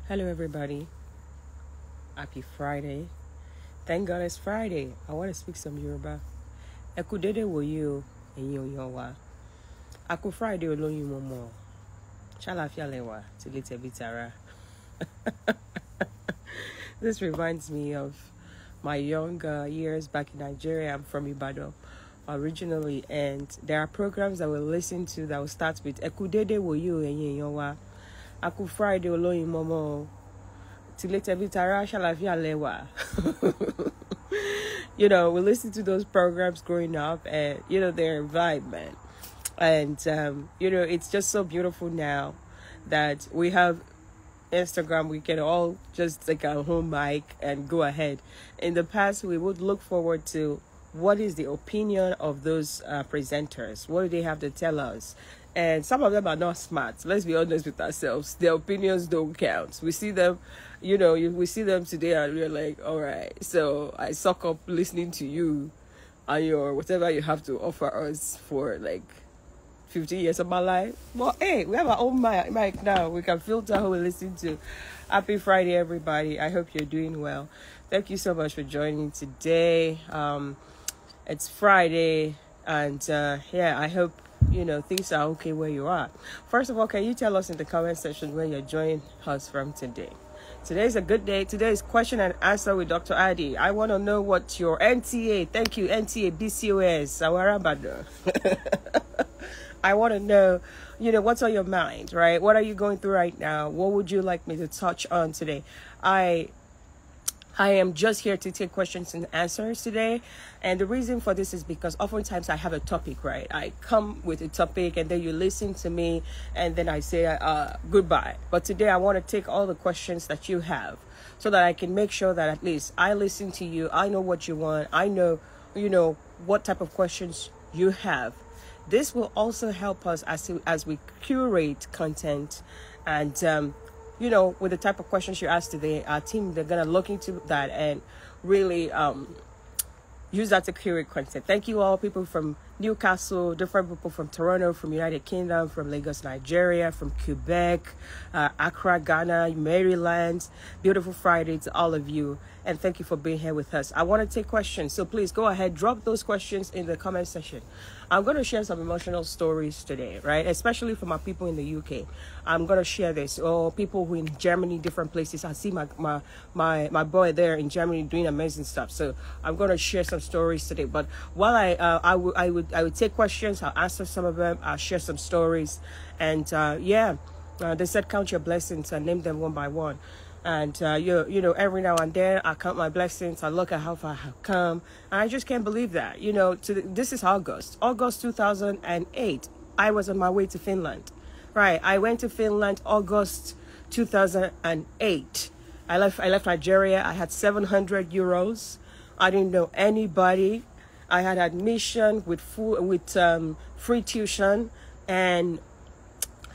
Hello, everybody. Happy Friday. Thank God it's Friday. I want to speak some Yoruba. Ẹ kú dédé wòyí o, ẹ̀yin èèyàn wa. A kú Friday olóyin mọ́mọ́. Ṣàlàáfíà lẹ wà tilé tẹbí tará. This reminds me of my younger years back in Nigeria. I'm from Ibadan originally, and there are programs that we'll listen to that will start with Ẹ kú dédé wòyí o, ẹ̀yin èèyàn wa. A kú Friday olóyin mọ́mọ́. Tilé tẹbí tará, ṣàlàáfíà lẹ wà. We listen to those programs growing up, and they're a vibe, man. And it's just so beautiful now that we have Instagram. We can all just take our home mic and go ahead. In the past, we would look forward to what is the opinion of those presenters. What do they have to tell us? And some of them are not smart. Let's be honest with ourselves. Their opinions don't count. We see them, we see them today and we're like, all right, so I suck up listening to you and your whatever you have to offer us for like 50 years of my life. But hey, we have our own mic now. We can filter who we listen to. Happy Friday, everybody. I hope you're doing well. Thank you so much for joining today. It's Friday, and I hope things are okay where you are. First of all, can you tell us in the comment section where you're joining us from today? Today's a good day. Today is question and answer with Dr. Addy. I want to know what your NTA, thank you, NTA, BCOS, Awarabado. I want to know, what's on your mind, right? What are you going through right now? What would you like me to touch on today? I am just here to take questions and answers today. And the reason for this is because oftentimes I have a topic, right? I come with a topic and then you listen to me and then I say goodbye. But today I want to take all the questions that you have so that I can make sure that at least I listen to you. I know what you want. I know, what type of questions you have. This will also help us as we curate content and, with the type of questions you asked today, our team, they're going to look into that and really use that to curate content. Thank you all, people from Newcastle, different people from Toronto, from United Kingdom, from Lagos, Nigeria, from Quebec, Accra, Ghana, Maryland. Beautiful Friday to all of you. And thank you for being here with us. I want to take questions. So please go ahead, drop those questions in the comment section. I'm going to share some emotional stories today, right? Especially for my people in the UK. I'm going to share this. Or people who in Germany, different places. I see my boy there in Germany doing amazing stuff. So I'm going to share some stories today. But while I would take questions, I'll answer some of them. I'll share some stories. And they said count your blessings and name them one by one. And, every now and then I count my blessings. I look at how far I have come. And I just can't believe that. This is August 2008. I was on my way to Finland. Right. I went to Finland August 2008. I left Nigeria. I had 700 euros. I didn't know anybody. I had admission with free tuition, and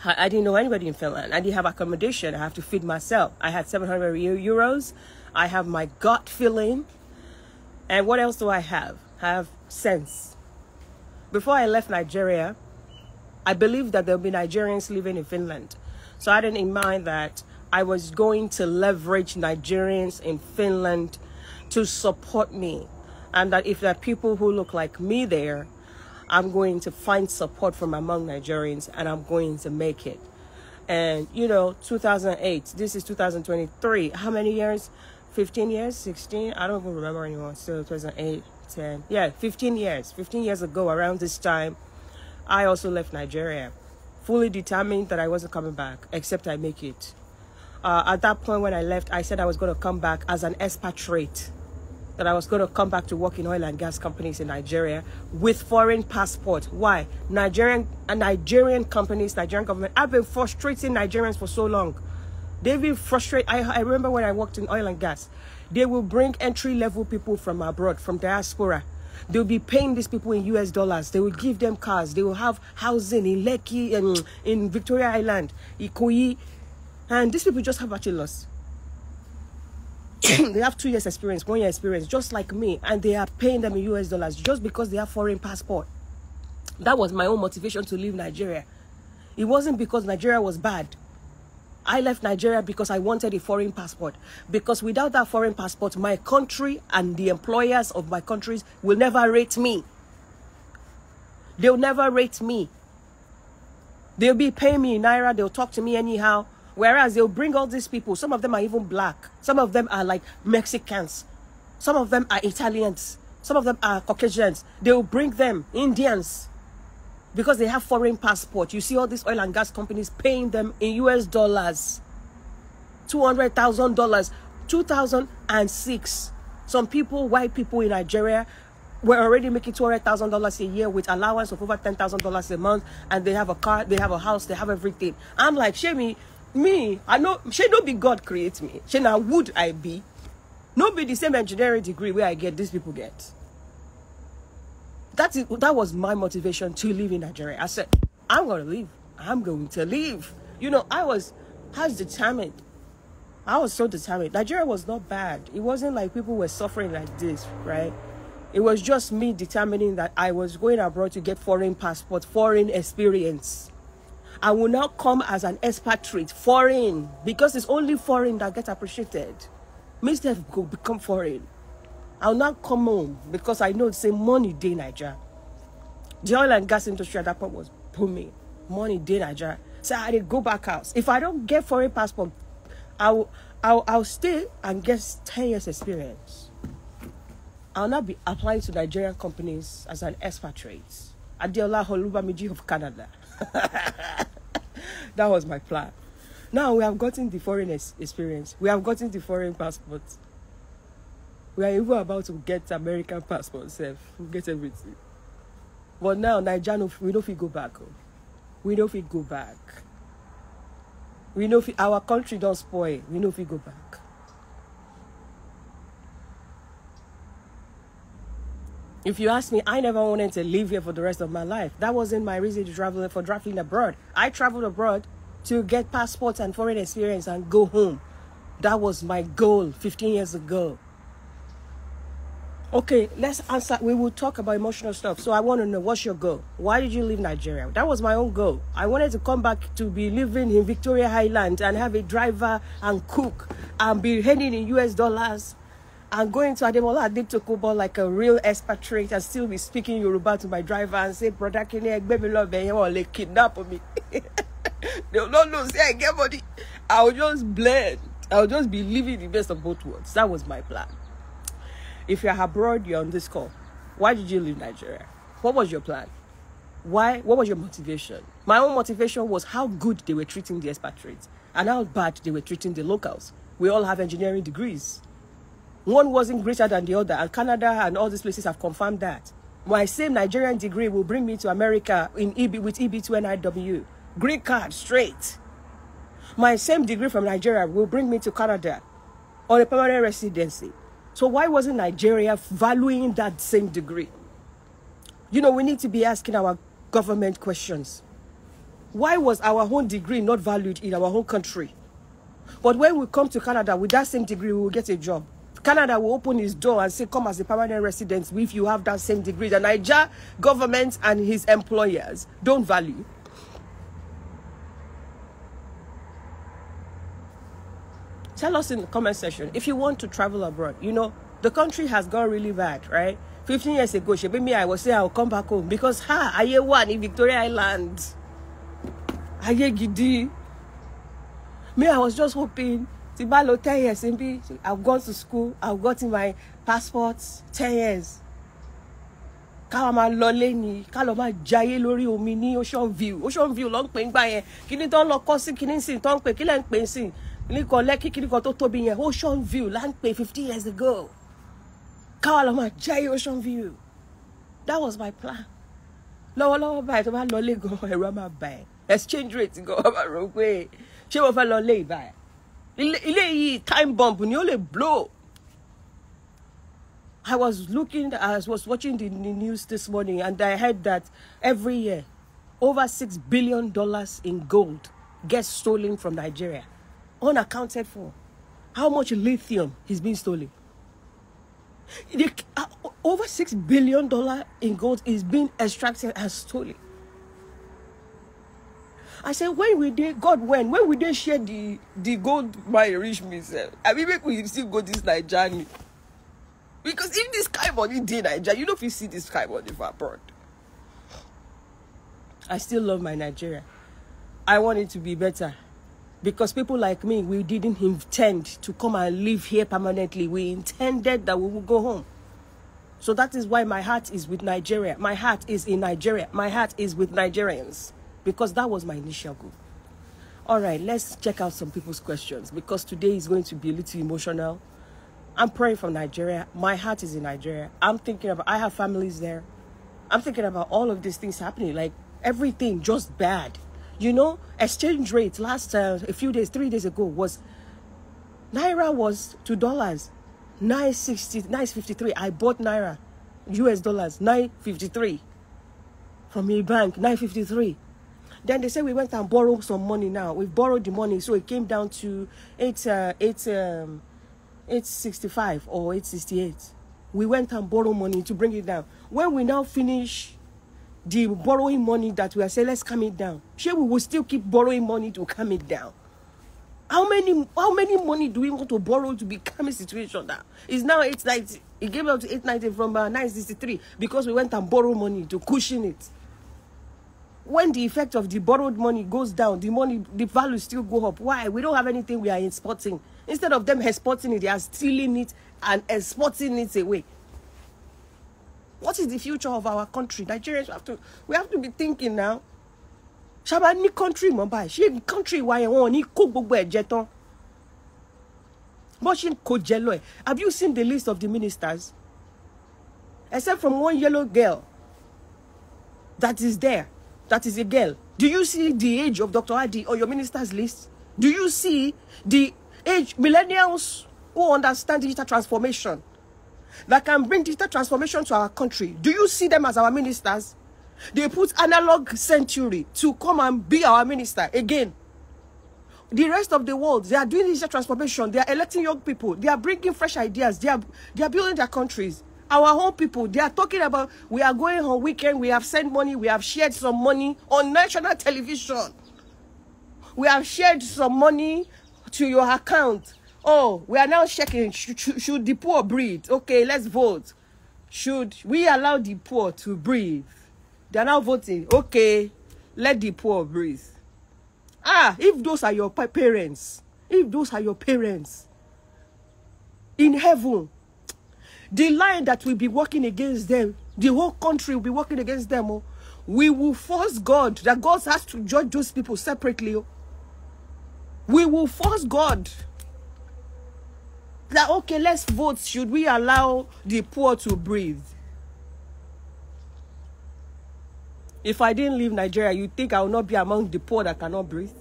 I didn't know anybody in Finland. I didn't have accommodation. I have to feed myself. I had 700 euros. I have my gut feeling. And what else do I have? I have sense. Before I left Nigeria, I believed that there would be Nigerians living in Finland. So I didn't mind that I was going to leverage Nigerians in Finland to support me. And that if there are people who look like me there, I'm going to find support from among Nigerians and I'm going to make it. And, 2008, this is 2023. How many years? 15 years? 16? I don't even remember anymore. So 2008, 10. Yeah, 15 years. 15 years ago, around this time, I also left Nigeria. Fully determined that I wasn't coming back, except I make it. At that point when I left, I said I was going to come back as an expatriate. That I was going to come back to work in oil and gas companies in Nigeria with foreign passport. Why? Nigerian companies, Nigerian government, have been frustrating Nigerians for so long. They've been frustrated. I remember when I worked in oil and gas, they will bring entry-level people from abroad, from diaspora. They'll be paying these people in US dollars. They will give them cars. They will have housing in Lekki and in Victoria Island, Ikoyi. And these people just have bachelors. They have 2 years experience, 1 year experience, just like me, and they are paying them in US dollars just because they have foreign passport. That was my own motivation to leave Nigeria. It wasn't because Nigeria was bad. I left Nigeria because I wanted a foreign passport. Because without that foreign passport, my country and the employers of my countries will never rate me. They'll never rate me. They'll be paying me in Naira. They'll talk to me anyhow. Whereas they'll bring all these people. Some of them are even black. Some of them are like Mexicans. Some of them are Italians. Some of them are Caucasians. They'll bring them, Indians, because they have foreign passport. You see all these oil and gas companies paying them in US dollars. $200,000. 2006. Some people, white people in Nigeria, were already making $200,000 a year with allowance of over $10,000 a month, and they have a car, they have a house, they have everything. I'm like, me, I know, no be God create me. Now would I be? No be the same engineering degree where I get, these people get. That was my motivation to live in Nigeria. I said, I'm going to leave. I'm going to leave. You know, I was determined. I was so determined. Nigeria was not bad. It wasn't like people were suffering like this, right? It was just me determining that I was going abroad to get foreign passport, foreign experience. I will not come as an expatriate, foreign, because it's only foreign that gets appreciated. Instead of go become foreign. I'll not come home because I know the same money day Nigeria. The oil and gas industry at that point was booming. Money day Nigeria. So I did go back out. If I don't get foreign passport, I'll stay and get 10 years experience. I'll not be applying to Nigerian companies as an expatriate. Adiola Holubamiji of Canada. That was my plan. Now we have gotten the foreign experience. We have gotten the foreign passport. We are even about to get American passport. We get everything. But now Nigeria, we know if we go back. We know if we go back. We know if our country don't spoil. We know if we go back. If you ask me, I never wanted to live here for the rest of my life. That wasn't my reason to travel for traveling abroad. I traveled abroad to get passports and foreign experience and go home. That was my goal 15 years ago. Okay, let's answer. We will talk about emotional stuff. So I want to know, what's your goal? Why did you leave Nigeria? That was my own goal. I wanted to come back to be living in Victoria Island and have a driver and cook and be heading in US dollars and going to Ademola Adetokobo like a real expatriate and still be speaking Yoruba to my driver and say, brother, can you baby love me or they kidnap me? They'll not know, say I get money. I'll just blend. I'll just be living the best of both worlds. That was my plan. If you're abroad, you're on this call. Why did you leave Nigeria? What was your plan? Why? What was your motivation? My own motivation was how good they were treating the expatriates and how bad they were treating the locals. We all have engineering degrees. One wasn't greater than the other, and Canada and all these places have confirmed that. My same Nigerian degree will bring me to America in with EB2NIW. Green card, straight. My same degree from Nigeria will bring me to Canada on a permanent residency. So why wasn't Nigeria valuing that same degree? You know, we need to be asking our government questions. Why was our own degree not valued in our own country? But when we come to Canada with that same degree, we will get a job. Canada will open its door and say, come as a permanent resident if you have that same degree. The Niger government and his employers don't value. Tell us in the comment section if you want to travel abroad. You know, the country has gone really bad, right? 15 years ago, me, I was saying I'll come back home because I hear one in Victoria Island. I hear Gidi. Me, I was just hoping. 10 years, I've gone to school, I've gotten my passports, 10 years. Kalama loleni, kalama jaye lori omi ni Ocean View long pè ngba yẹn. Kíni ton lọ kọ sí kíni sin ton pè kílẹ̀ ń pè sin. Kíni ko Lekki kíni ko tó tóbi yẹn. Ocean View la ń pè 50 years ago. Kalama jaye Ocean View. That was my plan. Lọ́wọ́lọ́wọ́ báyìí tó bá lọ lé gan ẹ̀rọ máa bà ẹ́. Exchange rate gan máa rò pé ṣé mo fẹ́ lọ lé báyìí. Time bomb ni ó lè blow. I was watching the news this morning and I heard that every year over $6 billion in gold gets stolen from Nigeria, unaccounted for. How much lithium is being stolen? Over $6 billion in gold is being extracted and stolen. I said, when we did, God, when we did share the gold mine reach me, sir. I mean, make we still go this night journey. Because if this kind of money did Nigeria, you know if you see this kind of money for abroad. I still love my Nigeria. I want it to be better. Because people like me, we didn't intend to come and live here permanently. We intended that we would go home. So that is why my heart is with Nigeria. My heart is in Nigeria. My heart is with Nigerians. Because that was my initial goal. All right, let's check out some people's questions. Because today is going to be a little emotional. I'm praying for Nigeria. My heart is in Nigeria. I'm thinking about, I have families there. I'm thinking about all of these things happening. Like everything just bad. You know, exchange rate last a few days, 3 days ago was, Naira was $2, 960, 953. I bought Naira, US dollars, 953 from a bank, 953. Then they said we went and borrowed some money now. We've borrowed the money, so it came down to 865 or 868. We went and borrowed money to bring it down. When we now finish the borrowing money that we are saying, let's calm it down. Sure, we will still keep borrowing money to calm it down. How many money do we want to borrow to be calm situation now? It's now 890. It came out to 890 from 963 because we went and borrowed money to cushion it. When the effect of the borrowed money goes down, the value still go up. Why? We don't have anything we are exporting. Instead of them exporting it, they are stealing it and exporting it away. What is the future of our country? Nigerians we have to be thinking now. Shaba ni country Mumbai. She country why won ni ko gbogbo ejeton. But she ko jelo. Have you seen the list of the ministers? Except from one yellow girl that is there. That is a girl. Do you see the age of Dr. Addy on your minister's list? Do you see the age millennials who understand digital transformation that can bring digital transformation to our country? Do you see them as our ministers? They put analog century to come and be our minister again. The rest of the world, they are doing digital transformation. They are electing young people. They are bringing fresh ideas. They are building their countries. Our home people, they are talking about, we are going on weekend, we have sent money, we have shared some money on national television. We have shared some money to your account. Oh, we are now checking, should the poor breathe? Okay, let's vote. Should we allow the poor to breathe? They are now voting. Okay, let the poor breathe. Ah, if those are your parents, in heaven, the line that will be working against them, the whole country will be working against them. Oh. We will force God, that God has to judge those people separately. Oh. We will force God that, okay, let's vote. Should we allow the poor to breathe? If I didn't leave Nigeria, you think I will not be among the poor that cannot breathe?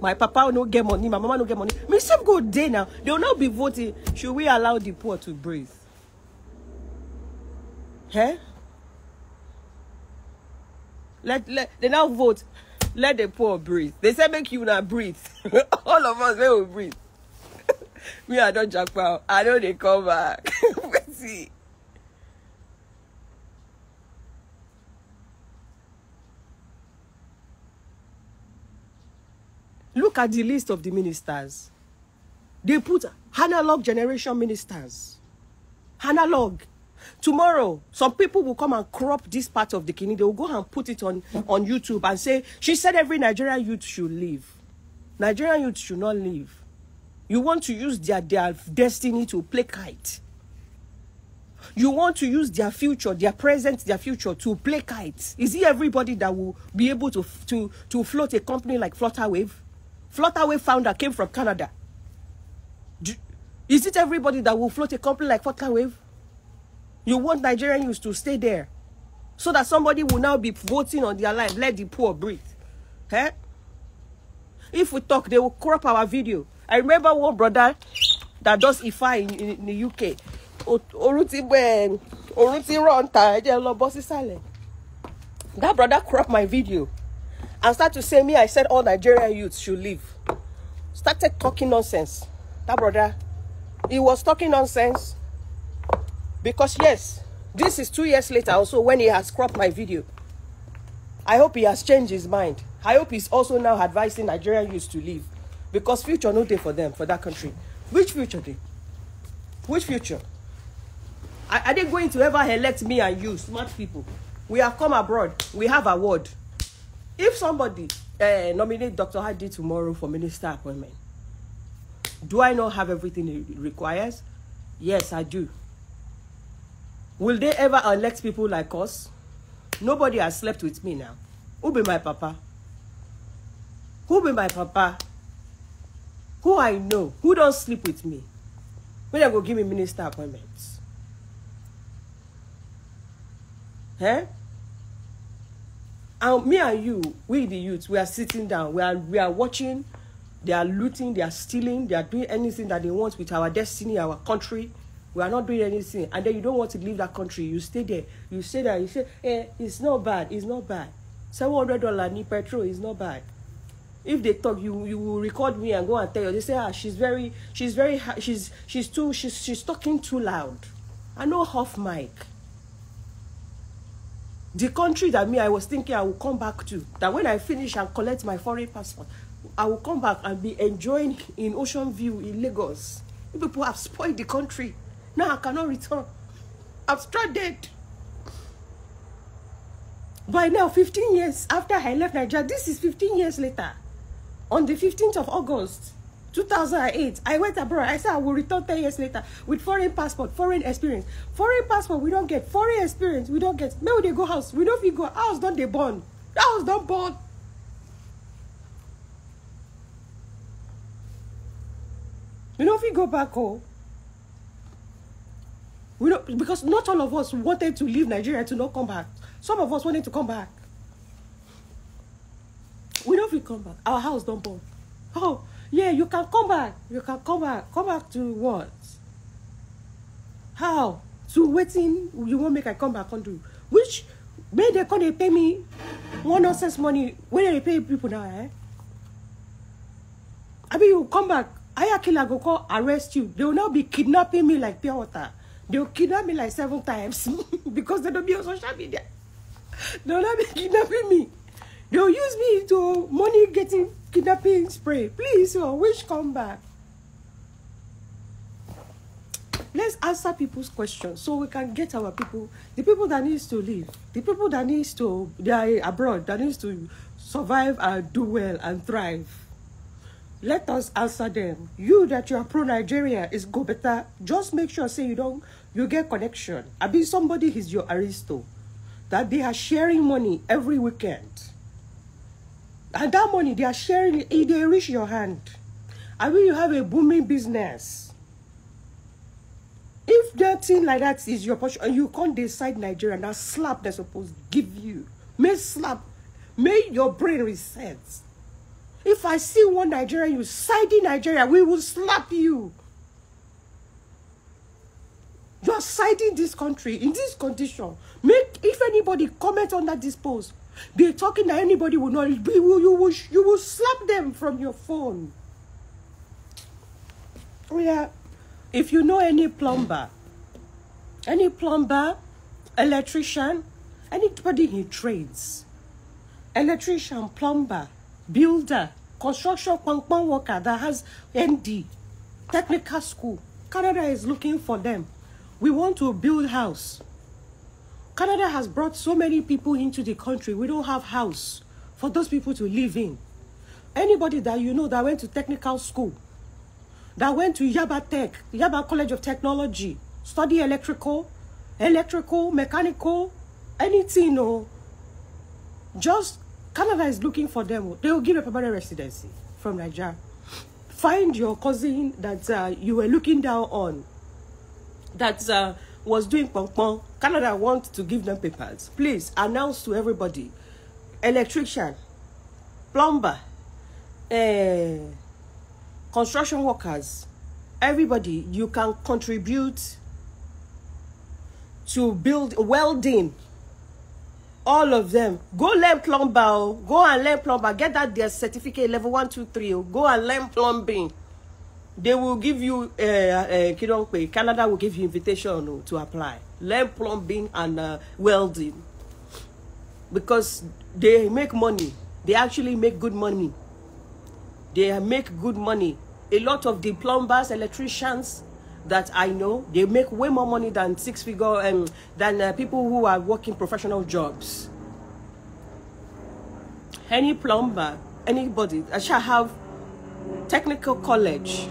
My papa will not get money, my mama will not get money. Me same go day now. They will not be voting. Should we allow the poor to breathe? Huh? They now vote. Let the poor breathe. They say make you not breathe. All of us, they will breathe. Me, I don't jack out. I know they come back. Let's see. Look at the list of the ministers. They put analog generation ministers. Analog. Tomorrow, some people will come and crop this part of the kidney. They will go and put it on YouTube and say, she said every Nigerian youth should leave. Nigerian youth should not leave. You want to use their destiny to play kite. You want to use their future, their present, their future to play kites. Is it everybody that will be able to float a company like Flutterwave? Flutterwave founder came from Canada. Is it everybody that will float a company like Flutterwave? You want Nigerian youth to stay there so that somebody will now be voting on their life. Let the poor breathe. Eh? If we talk, they will crop our video. I remember one brother that does IFA in the UK. That brother cropped my video and started to say I said all Nigerian youths should leave. Started talking nonsense. That brother, he was talking nonsense. Because yes, this is 2 years later also when he has cropped my video. I hope he has changed his mind. I hope he's also now advising Nigerian youth to leave. Because future no day for them, for that country. Which future day? Which future? Are they going to ever elect me and you, smart people? We have come abroad. We have a word. If somebody nominate Dr. Addy tomorrow for minister appointment, do I not have everything it requires? Yes, I do. Will they ever elect people like us? Nobody has slept with me now. Who be my papa? Who be my papa? Who I know? Who don't sleep with me? When they go give me minister appointments? Eh? And me and you, we the youth, we are sitting down. We are watching. They are looting. They are stealing. They are doing anything that they want with our destiny, our country. We are not doing anything. And then you don't want to leave that country. You stay there. You stay there. You say, it's not bad. It's not bad. $700 need petrol is not bad. If they talk, you will record me and go and tell you. They say, she's talking too loud. I know half mic. The country that I was thinking I will come back to, that when I finish and collect my foreign passport, I will come back and be enjoying in Ocean View in Lagos. You people have spoiled the country. Now I cannot return. I'm stranded. By now, 15 years after I left Nigeria, this is 15 years later. On the 15th of August, 2008, I went abroad. I said I will return 10 years later with foreign passport, foreign experience. Foreign passport, we don't get. Foreign experience, we don't get. Maybe they go house. We don't go house, don't they born? House don't born. You know if we go back home, we don't, because not all of us wanted to leave Nigeria to not come back. Some of us wanted to come back. We don't feel come back. Our house don't burn. Oh, yeah, you can come back. You can come back. Come back to what? How? To waiting, you won't make I come back on do. Which, when they come, they pay me one nonsense money. When they pay people now, eh? I mean, you come back. Ayakila go call arrest you. They will now be kidnapping me like pure water. They will kidnap me like 7 times because they don't be on social media. They will not be kidnapping me. They will use me to money getting kidnapping spray. Please, which come back? Let's answer people's questions so we can get our people, the people that needs to live, the people that needs to, they are abroad, that needs to survive and do well and thrive. Let us answer them. You that you are pro-Nigeria is go better. Just make sure, say you get connection. I mean, somebody is your aristo. That they are sharing money every weekend. And that money, they are sharing it, they reach your hand. I mean, you have a booming business. If that thing like that is your portion, and you can't decide Nigeria, that slap they're supposed to give you. May slap, may your brain reset. If I see one Nigerian, you siding Nigeria, we will slap you. You are siding this country in this condition. If anybody comment on that post, be talking that anybody will not, you will slap them from your phone. Yeah. If you know any plumber, electrician, anybody in trades, electrician, plumber, builder, construction worker that has ND, technical school, Canada is looking for them. We want to build house. Canada has brought so many people into the country. We don't have house for those people to live in. Anybody that you know that went to technical school, that went to Yaba Tech, Yaba College of Technology, study electrical, mechanical, anything, no. Just Canada is looking for them. They will give a permanent residency from Nigeria. Find your cousin that you were looking down on, that was doing pong. Canada wants to give them papers. Please announce to everybody. Electrician, plumber, construction workers, everybody, you can contribute to build welding. All of them. Go learn plumber. Go and learn plumber. Get that their certificate level 1, 2, 3. Go and learn plumbing. They will give you Canada will give you invitation to apply. Learn plumbing and welding. because they make money. They actually make good money. They make good money. A lot of the plumbers, electricians that I know, they make way more money than six-figure than people who are working professional jobs. Any plumber, anybody, I shall have technical college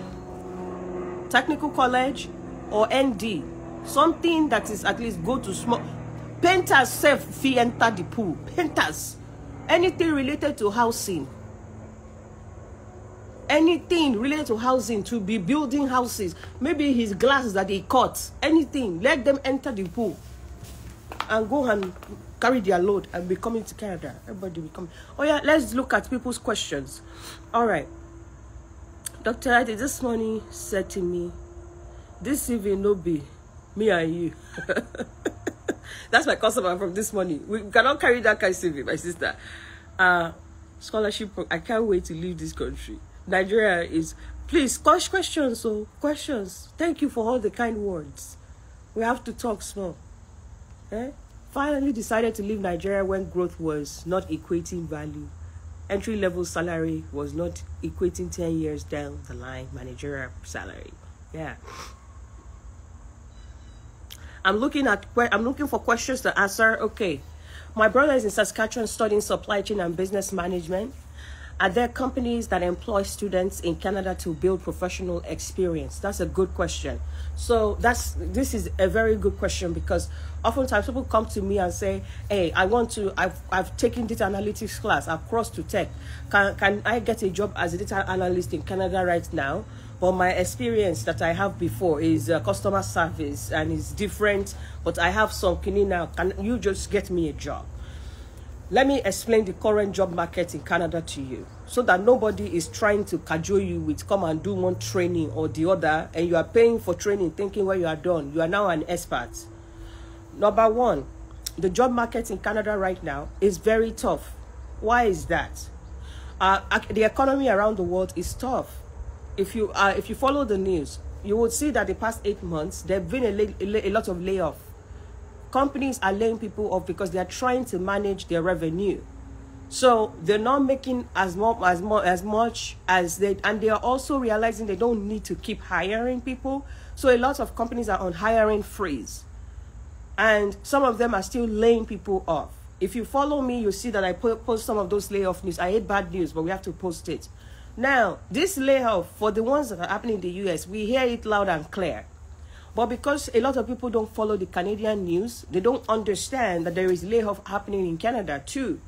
or ND, something that is at least go to small. Painters self fee enter the pool. Painters, anything related to housing. Anything related to housing, to be building houses, maybe his glasses that he cut, anything, let them enter the pool and go and carry their load and be coming to Canada. Everybody will come. Oh yeah, let's look at people's questions. All right. Dr. Addy this morning said to me, this evening no be me and you. That's my customer from this morning. We cannot carry that kind of CV, my sister. Scholarship, I can't wait to leave this country. Nigeria is, please, questions, so questions. Thank you for all the kind words. We have to talk small. Eh? Finally decided to leave Nigeria when growth was not equating value. Entry-level salary was not equating 10 years down the line, managerial salary. Yeah. I'm looking for questions to answer. Okay. My brother is in Saskatchewan studying supply chain and business management. Are there companies that employ students in Canada to build professional experience? That's a good question. So this is a very good question, because oftentimes people come to me and say, hey, I've taken data analytics class, I've crossed to tech. Can I get a job as a data analyst in Canada right now? But my experience that I have before is customer service and it's different, but I have some kini now. Can you just get me a job? Let me explain the current job market in Canada to you, so that nobody is trying to cajole you with come and do one training or the other, and you are paying for training thinking when you are done, you are now an expert. Number one, the job market in Canada right now is very tough. Why is that? The economy around the world is tough. If you follow the news, you will see that the past 8 months, there have been a lot of layoffs. Companies are laying people off because they are trying to manage their revenue. So they're not making as much as they, and they are also realizing they don't need to keep hiring people. So a lot of companies are on hiring freeze. And some of them are still laying people off. If you follow me, you'll see that I post some of those layoff news. I hate bad news, but we have to post it. Now, this layoff, for the ones that are happening in the US, we hear it loud and clear. But because a lot of people don't follow the Canadian news, they don't understand that there is layoff happening in Canada too.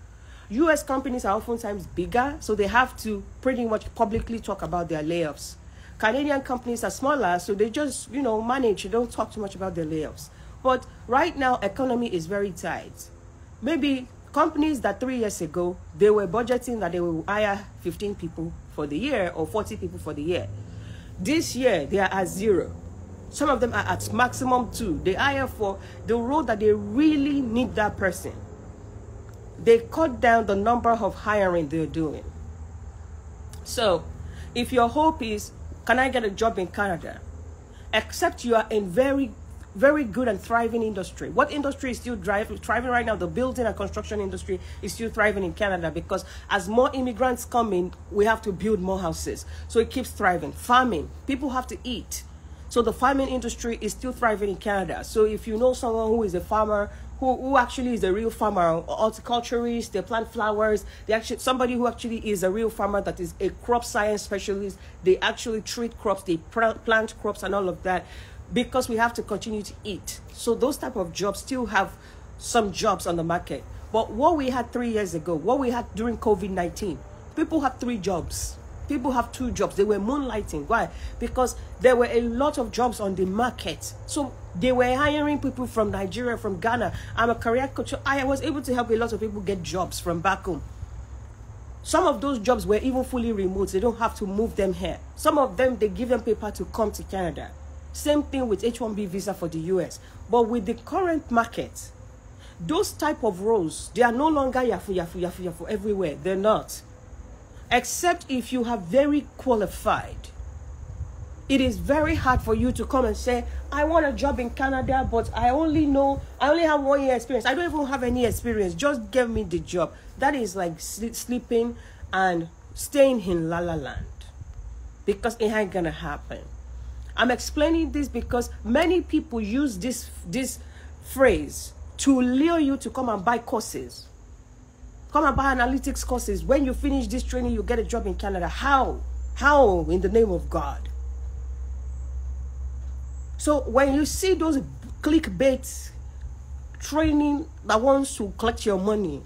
US companies are oftentimes bigger, so they have to pretty much publicly talk about their layoffs. Canadian companies are smaller, so they just, manage. They don't talk too much about their layoffs. But right now, economy is very tight. Maybe companies that 3 years ago, they were budgeting that they will hire 15 people for the year or 40 people for the year. This year, they are at 0. Some of them are at maximum 2. They hire for the role that they really need that person. They cut down the number of hiring they're doing. So, if your hope is, can I get a job in Canada? Except you are in very, very good and thriving industry. What industry is still thriving right now? The building and construction industry is still thriving in Canada, because as more immigrants come in, we have to build more houses. So it keeps thriving. Farming, people have to eat. So the farming industry is still thriving in Canada. So if you know someone who is a farmer, who actually is a real farmer, horticulturist, they plant flowers, somebody who actually is a real farmer, that is a crop science specialist, they actually treat crops, they plant crops and all of that, because we have to continue to eat. So those type of jobs still have some jobs on the market. But what we had 3 years ago, what we had during COVID-19, people had 3 jobs. People have 2 jobs. They were moonlighting. Why? Because there were a lot of jobs on the market. So they were hiring people from Nigeria, from Ghana. I'm a career coach. So I was able to help a lot of people get jobs from back home. Some of those jobs were even fully remote. They don't have to move them here. Some of them, they give them paper to come to Canada. Same thing with H-1B visa for the US. But with the current market, those type of roles, they are no longer yafu everywhere. They're not. Except if you are very qualified. It is very hard for you to come and say, I want a job in Canada, but I only have 1 year experience. I don't even have any experience. Just give me the job. That is like sleeping and staying in La La Land, because it ain't gonna happen. I'm explaining this because many people use this phrase to lure you to come and buy courses. Come and buy analytics courses. When you finish this training, you get a job in Canada. How? How in the name of God? So when you see those clickbait training that wants to collect your money,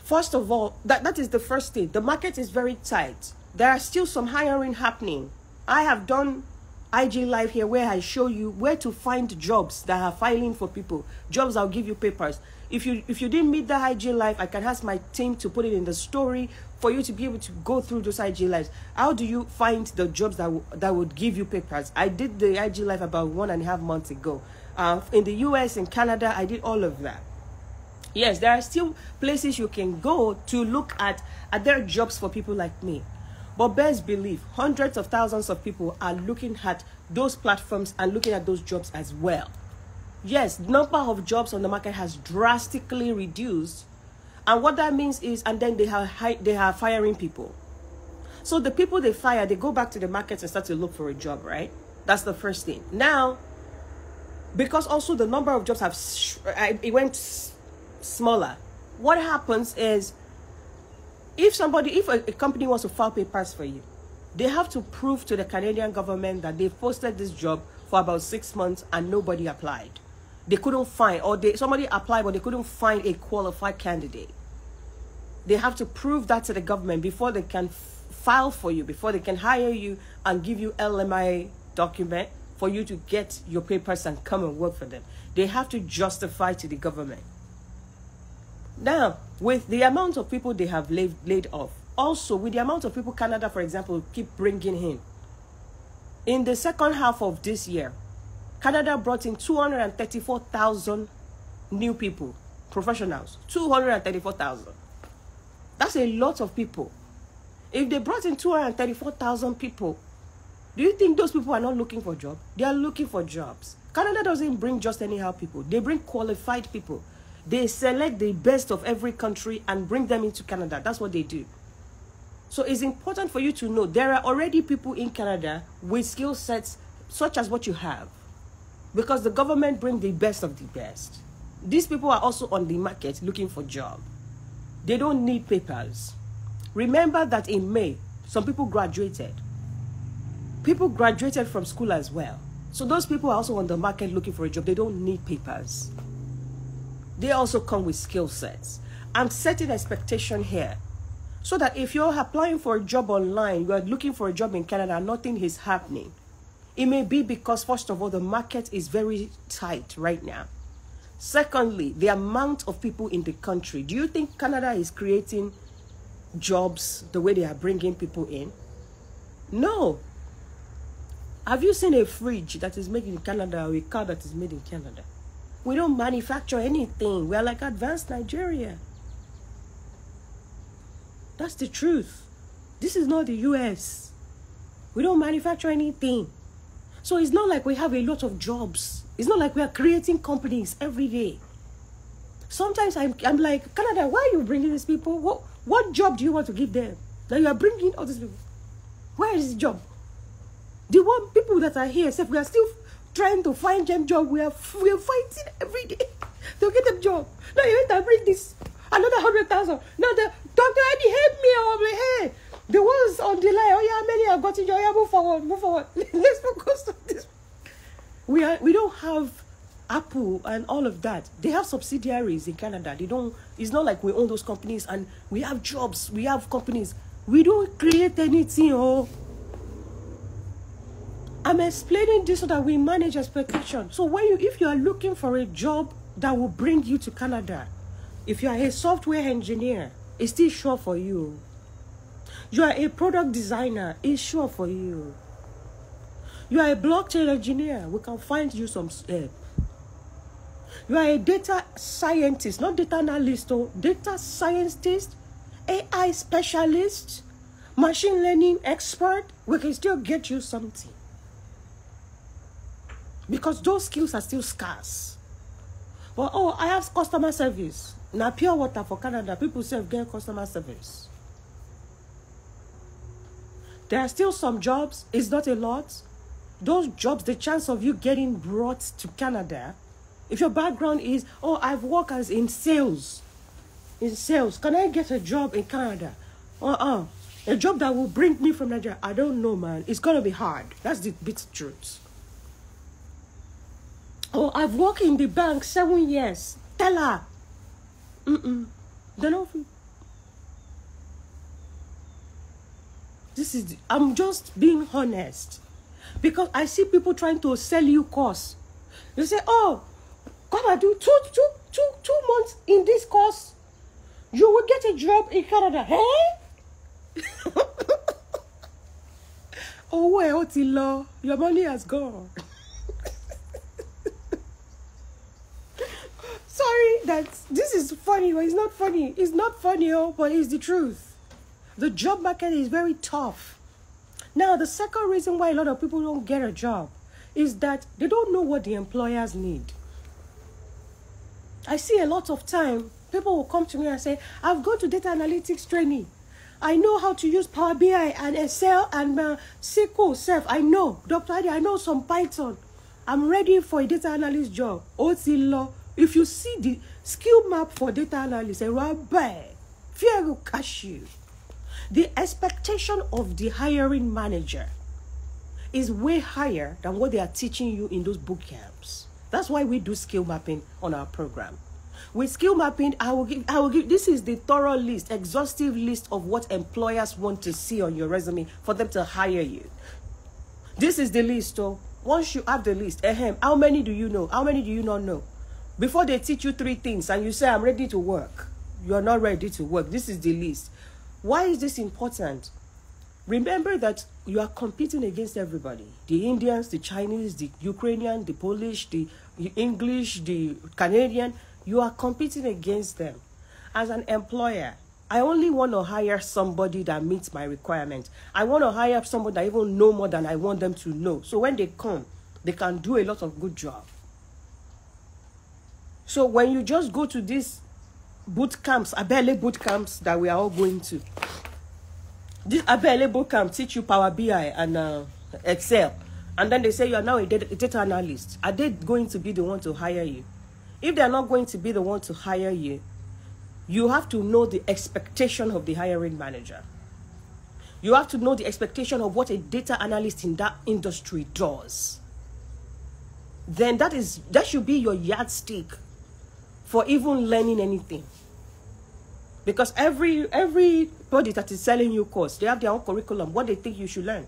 first of all, that is the first thing. The market is very tight. There are still some hiring happening. I have done IG Live here where I show you where to find jobs that are filing for people. Jobs that will give you papers. If you didn't meet the IG Live, I can ask my team to put it in the story for you to be able to go through those IG Lives. How do you find the jobs that would give you papers? I did the IG Live about 1.5 months ago. In the US and Canada, I did all of that. Yes, there are still places you can go to look at their jobs for people like me. But best believe, hundreds of thousands of people are looking at those platforms and looking at those jobs as well. Yes, the number of jobs on the market has drastically reduced. And what that means is, and then they are firing people. So the people they fire, they go back to the market and start to look for a job, right? That's the first thing. Now, because also the number of jobs it went smaller. What happens is, if a company wants to file papers for you, they have to prove to the Canadian government that they've posted this job for about 6 months and nobody applied. They couldn't find, or somebody applied, but they couldn't find a qualified candidate. They have to prove that to the government before they can file for you, before they can hire you and give you LMI document for you to get your papers and come and work for them. They have to justify to the government. Now, with the amount of people they have laid off, also with the amount of people Canada, for example, keep bringing in the second half of this year, Canada brought in 234,000 new people, professionals, 234,000. That's a lot of people. If they brought in 234,000 people, do you think those people are not looking for jobs? They are looking for jobs. Canada doesn't bring just anyhow people. They bring qualified people. They select the best of every country and bring them into Canada. That's what they do. So it's important for you to know there are already people in Canada with skill sets such as what you have, because the government brings the best of the best. These people are also on the market looking for jobs. They don't need papers. Remember that in May, some people graduated. People graduated from school as well. So those people are also on the market looking for a job. They don't need papers. They also come with skill sets. I'm setting expectation here, so that if you're applying for a job online, you are looking for a job in Canada, nothing is happening. It may be because, first of all, the market is very tight right now. Secondly, the amount of people in the country. Do you think Canada is creating jobs the way they are bringing people in? No. Have you seen a fridge that is made in Canada or a car that is made in Canada? We don't manufacture anything. We are like advanced Nigeria. That's the truth. This is not the US. We don't manufacture anything. So it's not like we have a lot of jobs. It's not like we are creating companies every day. Sometimes I'm like, Canada, why are you bringing these people? What job do you want to give them? That you are bringing all these people. Where is the job? The one people that are here, we are still trying to find them job. We are fighting every day to get them job. Now you want to bring this another 100,000. Now the Dr. Addy, help me over here. The ones on the line. Oh yeah, many have gotten job. Yeah, move forward. Let's focus on this. We don't have Apple and all of that. They have subsidiaries in Canada. They don't. It's not like we own those companies and we have jobs. We have companies. We don't create anything. Oh. I'm explaining this so that we manage expectation. So if you are looking for a job that will bring you to Canada, if you are a software engineer, it's still sure for you. You are a product designer, it's sure for you. You are a blockchain engineer, we can find you some help. You are a data scientist, not data analyst, or data scientist, AI specialist, machine learning expert, we can still get you something. Because those skills are still scarce. But, oh, I have customer service. Now, pure water for Canada, people say get customer service. There are still some jobs, it's not a lot. Those jobs, the chance of you getting brought to Canada, if your background is, oh, I've worked as in sales. In sales, can I get a job in Canada? A job that will bring me from Nigeria. I don't know, man. It's going to be hard. That's the bit truth. Oh, I've worked in the bank 7 years. Tell her. They're not. I'm just being honest. Because I see people trying to sell you course. They say, oh, come and do two months in this course. You will get a job in Canada. Hey? Oh, well, Otilo, your money has gone. Sorry, this is funny, but it's not funny. It's not funny, but it's the truth. The job market is very tough. Now, the second reason why a lot of people don't get a job is that they don't know what the employers need. I see a lot of time, people will come to me and say, I've gone to data analytics training. I know how to use Power BI and Excel and SQL self. I know, Dr. Addy, I know some Python. I'm ready for a data analyst job. Otilo, if you see the skill map for data analyst, fear will catch you. The expectation of the hiring manager is way higher than what they are teaching you in those boot camps. That's why we do skill mapping on our program. With skill mapping, I will give, this is the thorough list, exhaustive list of what employers want to see on your resume for them to hire you. This is the list, so once you have the list, how many do you know? How many do you not know? Before they teach you 3 things and you say, I'm ready to work, you're not ready to work. This is the list. Why is this important? Remember that you are competing against everybody. The Indians, the Chinese, the Ukrainian, the Polish, the English, the Canadian. You are competing against them. As an employer, I only want to hire somebody that meets my requirements. I want to hire somebody that even know more than I want them to know. So when they come, they can do a lot of good job. So when you just go to these boot camps, Abele boot camps that we are all going to, this Abele boot camp teach you Power BI and Excel, and then they say you are now a data analyst. Are they going to be the one to hire you? If they are not going to be the one to hire you, you have to know the expectation of the hiring manager. You have to know the expectation of what a data analyst in that industry does. Then that should be your yardstick for even learning anything. Because everybody that is selling you course, they have their own curriculum, what they think you should learn.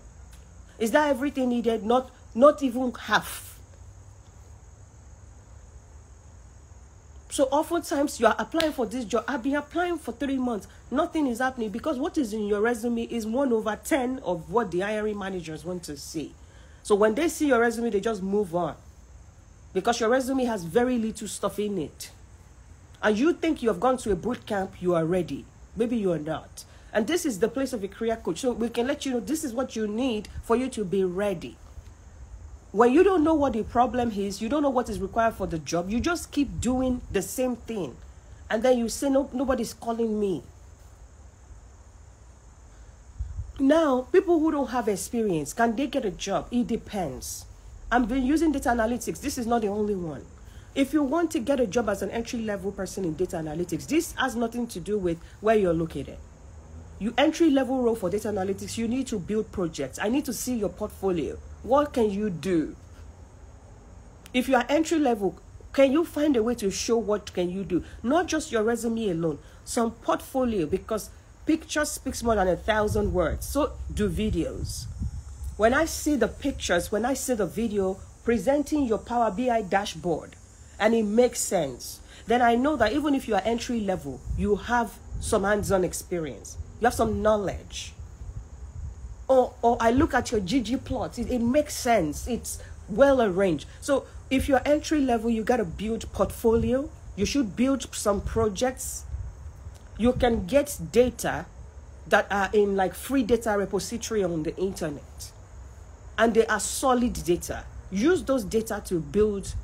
Is that everything needed? Not even half. So oftentimes you are applying for this job. I've been applying for 3 months. Nothing is happening because what is in your resume is 1/10 of what the hiring managers want to see. So when they see your resume, they just move on. Because your resume has very little stuff in it. And you think you have gone to a boot camp, you are ready. Maybe you are not. And this is the place of a career coach. So we can let you know this is what you need for you to be ready. When you don't know what the problem is, you don't know what is required for the job, you just keep doing the same thing. And then you say, no, nobody's calling me. Now, people who don't have experience, can they get a job? It depends. I've been using data analytics. This is not the only one. If you want to get a job as an entry-level person in data analytics, this has nothing to do with where you're located. You entry-level role for data analytics, you need to build projects. I need to see your portfolio. What can you do? If you are entry-level, can you find a way to show what can you do? Not just your resume alone, some portfolio, because picture speaks more than 1,000 words. So do videos. When I see the pictures, when I see the video presenting your Power BI dashboard, and it makes sense, then I know that even if you are entry level, you have some hands-on experience. You have some knowledge. Or I look at your GG plots, it makes sense. It's well arranged. So if you're entry level, you got to build portfolio. You should build some projects. You can get data that are in like free data repository on the internet. And they are solid data. Use those data to build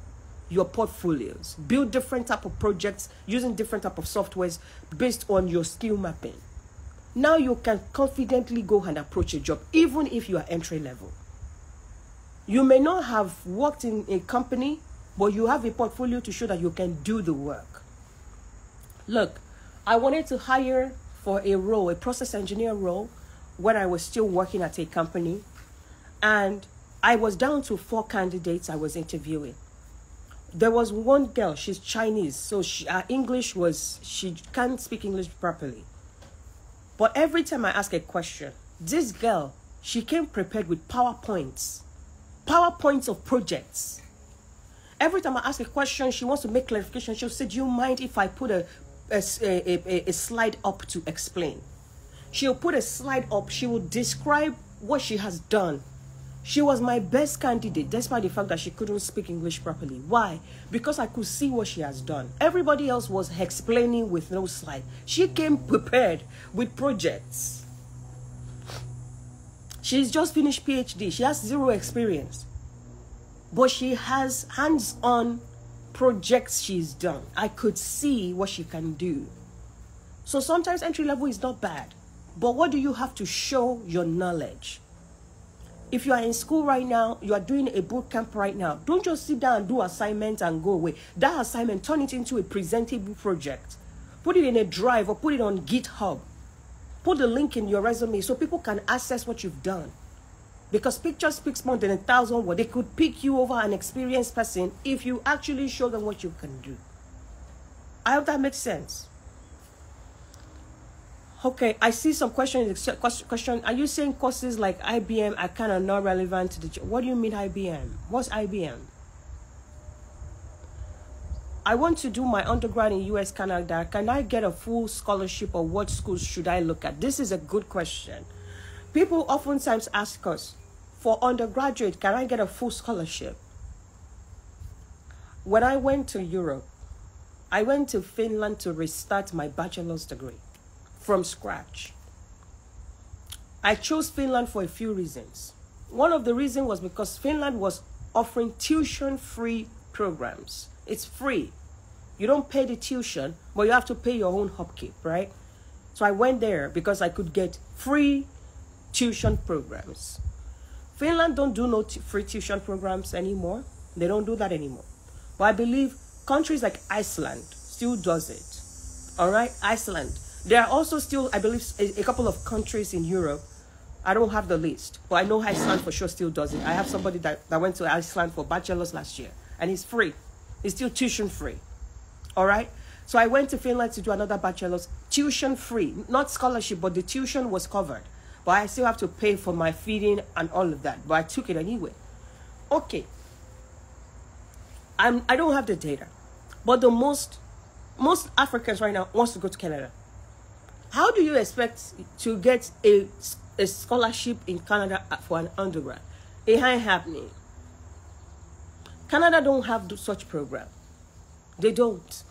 your portfolios, build different type of projects using different type of softwares based on your skill mapping. Now you can confidently go and approach a job, even if you are entry level. You may not have worked in a company, but you have a portfolio to show that you can do the work. Look, I wanted to hire for a role, a process engineer role, when I was still working at a company. And I was down to 4 candidates I was interviewing. There was one girl, she's Chinese, so her English was, she can't speak English properly. But every time I ask a question, this girl, she came prepared with PowerPoints of projects. Every time I ask a question, she wants to make clarification. She'll say, do you mind if I put a slide up to explain? She'll put a slide up. She will describe what she has done. She was my best candidate, despite the fact that she couldn't speak English properly. Why? Because I could see what she has done. Everybody else was explaining with no slide. She came prepared with projects. She's just finished PhD. She has 0 experience. But she has hands-on projects she's done. I could see what she can do. So sometimes entry level is not bad. But what do you have to show your knowledge? If you are in school right now, you are doing a boot camp right now, don't just sit down and do assignment and go away. That assignment, turn it into a presentable project. Put it in a drive or put it on GitHub. Put the link in your resume so people can access what you've done. Because picture speaks more than 1,000 words. They could pick you over an experienced person if you actually show them what you can do. I hope that makes sense. Okay, I see some questions. Question: are you saying courses like IBM are kind of not relevant to the job? What do you mean IBM? What's IBM? I want to do my undergrad in US, Canada. Can I get a full scholarship, or what schools should I look at? This is a good question. People oftentimes ask us, for undergraduate, can I get a full scholarship? When I went to Europe, I went to Finland to restart my bachelor's degree from scratch. I chose Finland for a few reasons. One of the reasons was because Finland was offering tuition-free programs. It's free. You don't pay the tuition, but you have to pay your own upkeep, right? So I went there because I could get free tuition programs. Finland don't do no free tuition programs anymore. They don't do that anymore. But I believe countries like Iceland still does it. All right, Iceland. There are also still, I believe, a couple of countries in Europe. I don't have the list, but I know Iceland for sure still does it. I have somebody that went to Iceland for bachelor's last year, and it's free. It's still tuition free. All right? So I went to Finland to do another bachelor's, tuition free. Not scholarship, but the tuition was covered. But I still have to pay for my feeding and all of that. But I took it anyway. Okay. I don't have the data. But the most Africans right now wants to go to Canada. How do you expect to get a scholarship in Canada for an undergrad? It ain't happening. Canada don't have such program. They don't.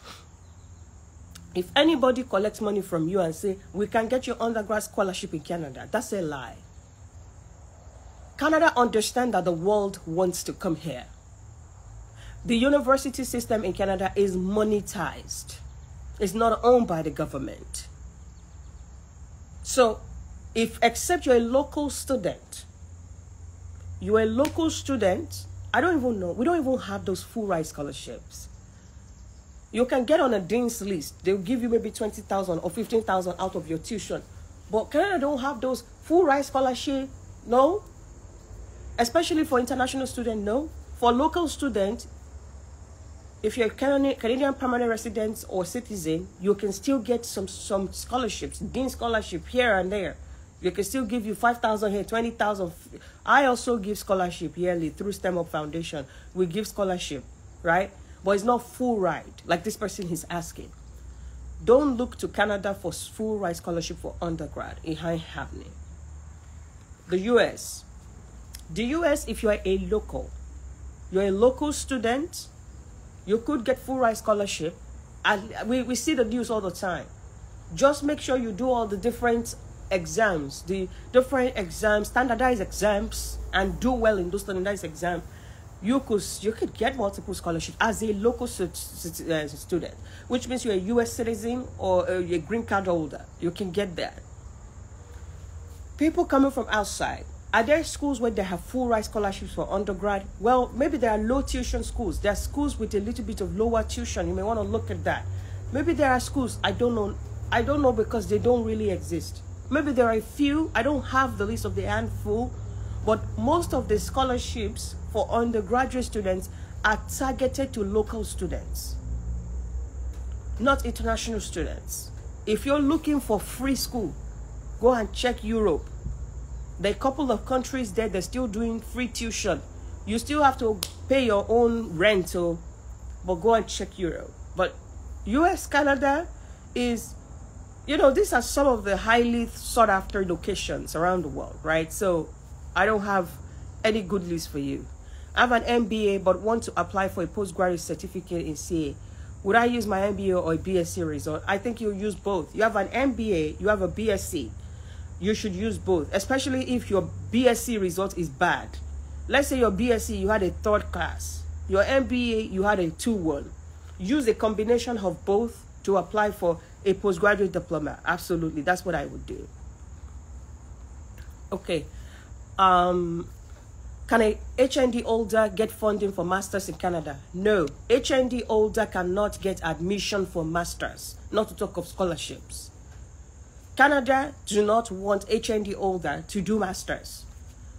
If anybody collects money from you and say, we can get your undergrad scholarship in Canada, that's a lie. Canada understands that the world wants to come here. The university system in Canada is monetized. It's not owned by the government. So, except you're a local student, I don't even know, we don't even have those full ride scholarships. You can get on a dean's list. They'll give you maybe 20,000 or 15,000 out of your tuition. But Canada don't have those full ride scholarship, no. Especially for international students, no. For local students, if you're a Canadian permanent resident or citizen, you can still get some scholarships, dean scholarship here and there. You can still give you 5,000 here, 20,000. I also give scholarship yearly through STEM Up Foundation. We give scholarship, right? But it's not full ride, like this person is asking. Don't look to Canada for full ride scholarship for undergrad. It ain't happening. The US. The US, if you're you're a local student, you could get full ride scholarship. And we see the news all the time. Just make sure you do all the different exams, the different exams, standardized exams, and do well in those standardized exams, you could get multiple scholarships as a local student, which means you're a U.S. citizen or a green card holder. You can get that. People coming from outside, are there schools where they have full ride scholarships for undergrad? Well, maybe there are low tuition schools. There are schools with a little bit of lower tuition. You may want to look at that. Maybe there are schools, I don't know. I don't know because they don't really exist. Maybe there are a few. I don't have the list of the handful, but most of the scholarships for undergraduate students are targeted to local students, not international students. If you're looking for free school, go and check Europe. There are a couple of countries there, they're still doing free tuition. You still have to pay your own rental, but go and check Europe. But US, Canada is, you know, these are some of the highly sought after locations around the world, right? So I don't have any good list for you. I have an MBA, but want to apply for a postgraduate certificate in CA. Would I use my MBA or a BSc result? I think you'll use both. You have an MBA, you have a BSc. You should use both, especially if your BSc result is bad. Let's say your BSc, you had a 3rd class. Your MBA, you had a 2-1. Use a combination of both to apply for a postgraduate diploma. Absolutely, that's what I would do. Okay. Can a HND holder get funding for masters in Canada? No, HND holder cannot get admission for masters, not to talk of scholarships. Canada do not want HND holder to do masters.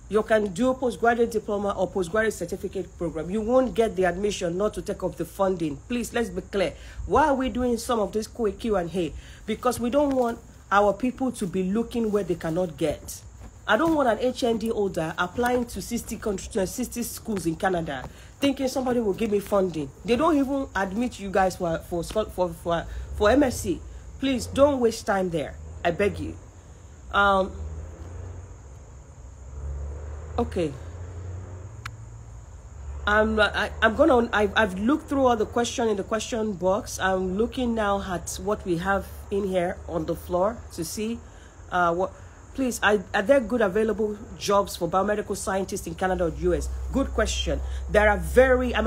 You can do postgraduate diploma or postgraduate certificate program. You won't get the admission, not to take up the funding. Please, let's be clear. Why are we doing some of this quick Q&A? Because we don't want our people to be looking where they cannot get. I don't want an HND holder applying to 60 schools in Canada, thinking somebody will give me funding. They don't even admit you guys for MSc. Please don't waste time there. I beg you. Okay. I've looked through all the question in the question box. I'm looking now at what we have in here on the floor to see what. Please, are there good available jobs for biomedical scientists in Canada or US? Good question. I'm a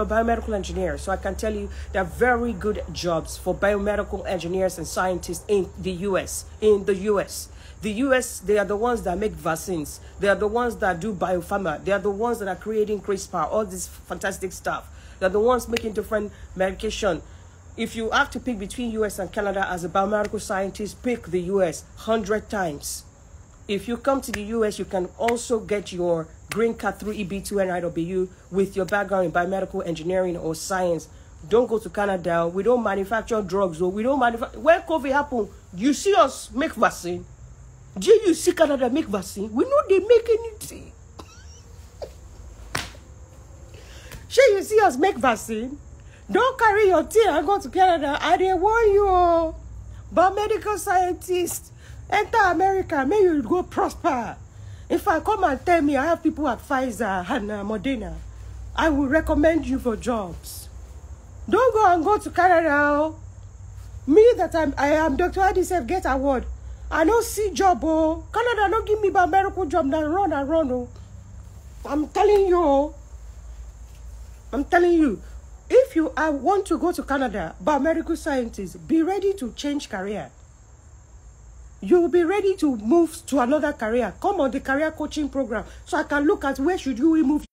biomedical engineer, so I can tell you there are very good jobs for biomedical engineers and scientists in the US. The US, they are the ones that make vaccines. They are the ones that do biopharma. They are the ones that are creating CRISPR, all this fantastic stuff. They're the ones making different medication. If you have to pick between US and Canada as a biomedical scientist, pick the US 100 times. If you come to the US, you can also get your green card through EB2 NIW with your background in biomedical engineering or science. Don't go to Canada. We don't manufacture drugs. Or we don't manufacture. When COVID happened, you see us make vaccine. Do you see Canada make vaccine? We know they make anything. Sure, you see us make vaccine. Don't carry your tea and go to Canada. I didn't warn you. Biomedical scientists. Enter America, may you go prosper. If I come and tell me I have people at Pfizer and Moderna, I will recommend you for jobs. Don't go to Canada. Me that I am Dr. Addy said get award. I don't see job. Oh, Canada don't give me biomedical job. Now run and run. Oh, I'm telling you. I'm telling you. If you want to go to Canada, biomedical scientists, be ready to change career. You will be ready to move to another career. Come on the career coaching program so I can look at where should you move.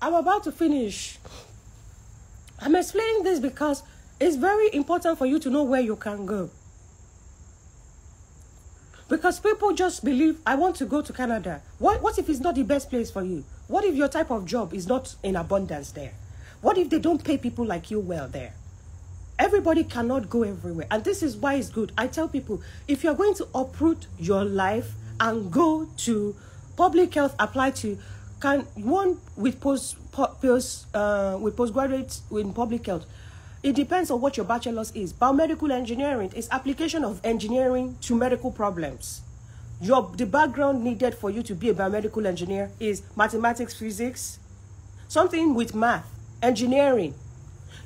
I'm about to finish. I'm explaining this because it's very important for you to know where you can go. Because people just believe, I want to go to Canada. What if it's not the best place for you? What if your type of job is not in abundance there? What if they don't pay people like you well there? Everybody cannot go everywhere. And this is why it's good. I tell people, if you're going to uproot your life and go to public health, apply to one with postgraduate in public health. It depends on what your bachelor's is. Biomedical engineering is application of engineering to medical problems. The background needed for you to be a biomedical engineer is mathematics, physics, something with math. Engineering.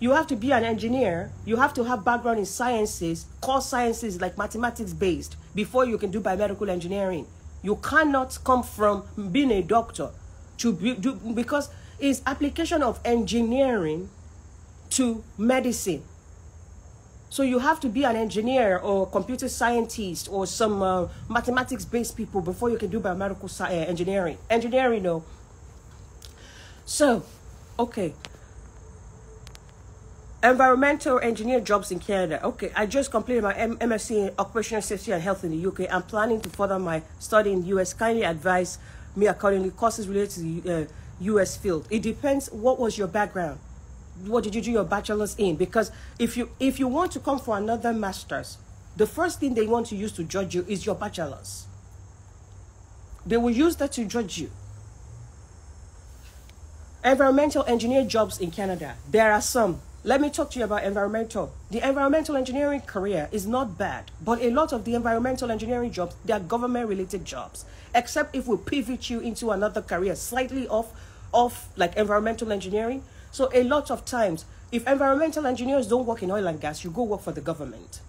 You have to be an engineer. You have to have background in sciences, core sciences like mathematics based, before you can do biomedical engineering. You cannot come from being a doctor to do, because it's application of engineering to medicine. So you have to be an engineer or computer scientist or some mathematics-based people before you can do biomedical engineering. Engineering, no. So, okay. Environmental engineer jobs in Canada. Okay, I just completed my MSc in Occupational Safety and Health in the UK. I'm planning to further my study in the US. Kindly advise me accordingly. Courses related to the US field. It depends. What was your background? What did you do your bachelor's in? Because if you want to come for another master's, the first thing they want to use to judge you is your bachelor's. They will use that to judge you. Environmental engineer jobs in Canada. There are some. Let me talk to you about environmental. The environmental engineering career is not bad, but a lot of the environmental engineering jobs, they are government-related jobs, except if we pivot you into another career slightly off like environmental engineering. So a lot of times, if environmental engineers don't work in oil and gas, you go work for the government.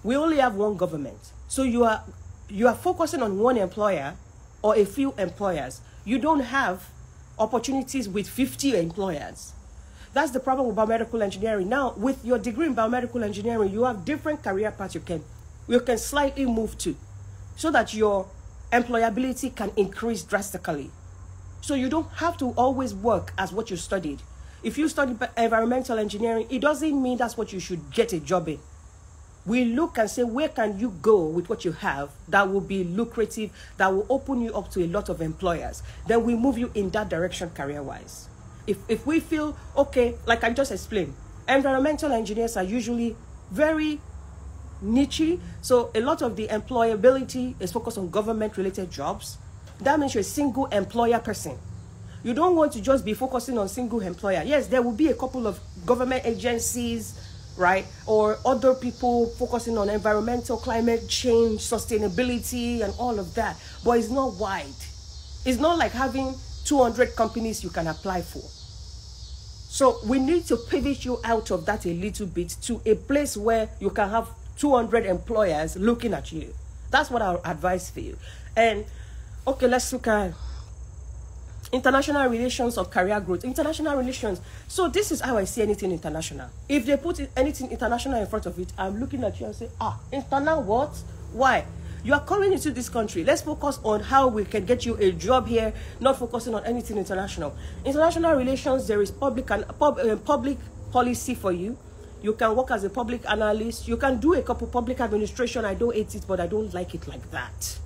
We only have one government. So you are focusing on one employer or a few employers. You don't have opportunities with 50 employers. That's the problem with biomedical engineering. Now, with your degree in biomedical engineering, you have different career paths you can slightly move to, so that your employability can increase drastically. So you don't have to always work as what you studied. If you study environmental engineering, it doesn't mean that's what you should get a job in. We look and say, where can you go with what you have that will be lucrative, that will open you up to a lot of employers? Then we move you in that direction career-wise. If we feel, okay, like I just explained, environmental engineers are usually very niche. So a lot of the employability is focused on government-related jobs. That means you're a single employer person. You don't want to just be focusing on single employer. Yes, there will be a couple of government agencies, right? Or other people focusing on environmental, climate change, sustainability, and all of that. But it's not wide. It's not like having 200 companies you can apply for. So we need to pivot you out of that a little bit to a place where you can have 200 employers looking at you. That's what I'll advise for you. And okay, let's look at international relations or career growth. International relations. So this is how I see anything international. If they put anything international in front of it, I'm looking at you and say, internal what? Why? You are coming into this country. Let's focus on how we can get you a job here, not focusing on anything international. International relations, there is public policy for you. You can work as a public analyst. You can do a couple public administration. I don't hate it, but I don't like it like that.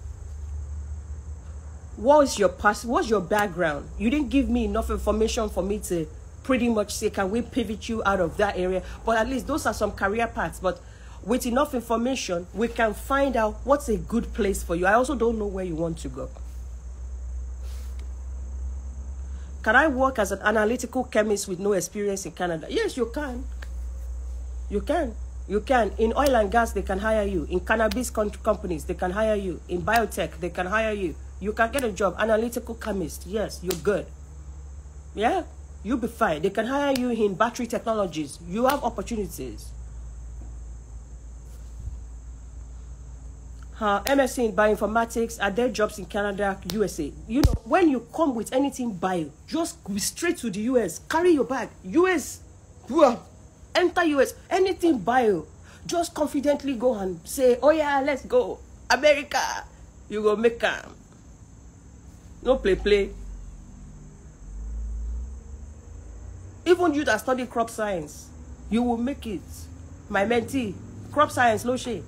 What's your past? What's your background? You didn't give me enough information for me to pretty much say, can we pivot you out of that area? But at least those are some career paths. But with enough information, we can find out what's a good place for you. I also don't know where you want to go. Can I work as an analytical chemist with no experience in Canada? Yes, you can. You can. You can. In oil and gas, they can hire you. In cannabis companies, they can hire you. In biotech, they can hire you. You can get a job. Analytical chemist. Yes, you're good. Yeah, you'll be fine. They can hire you in battery technologies. You have opportunities. MSc in bioinformatics. Are there jobs in Canada, USA? You know, when you come with anything bio, just go straight to the US. Carry your bag. US. Enter US. Anything bio. Just confidently go and say, oh yeah, let's go. America. You go make them. No play. Even you that study crop science, you will make it. My mentee, crop science, low shade.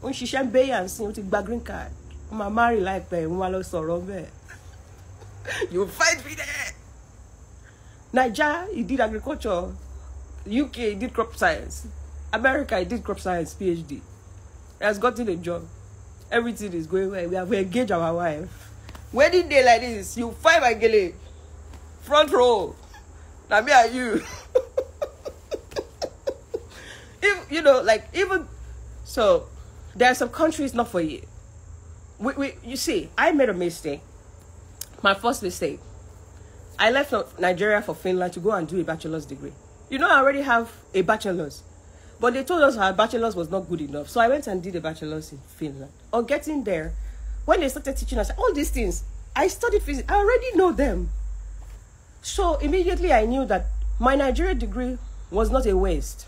When she shan bay and see what green card. My marry like pay, you fight with it. Nigeria, he did agriculture. UK, he did crop science. America, he did crop science, PhD. He has gotten a job. Everything is going well. We engage our wife. Wedding day like this, you fight my gele. Front row. Now me and you. If, you know, like, even so, there are some countries not for you. You see, I made a mistake. My first mistake. I left Nigeria for Finland to go and do a bachelor's degree. You know, I already have a bachelor's. But they told us our bachelor's was not good enough. So I went and did a bachelor's in Finland. On getting there, when they started teaching us all these things, I studied physics. I already know them. So immediately I knew that my Nigerian degree was not a waste.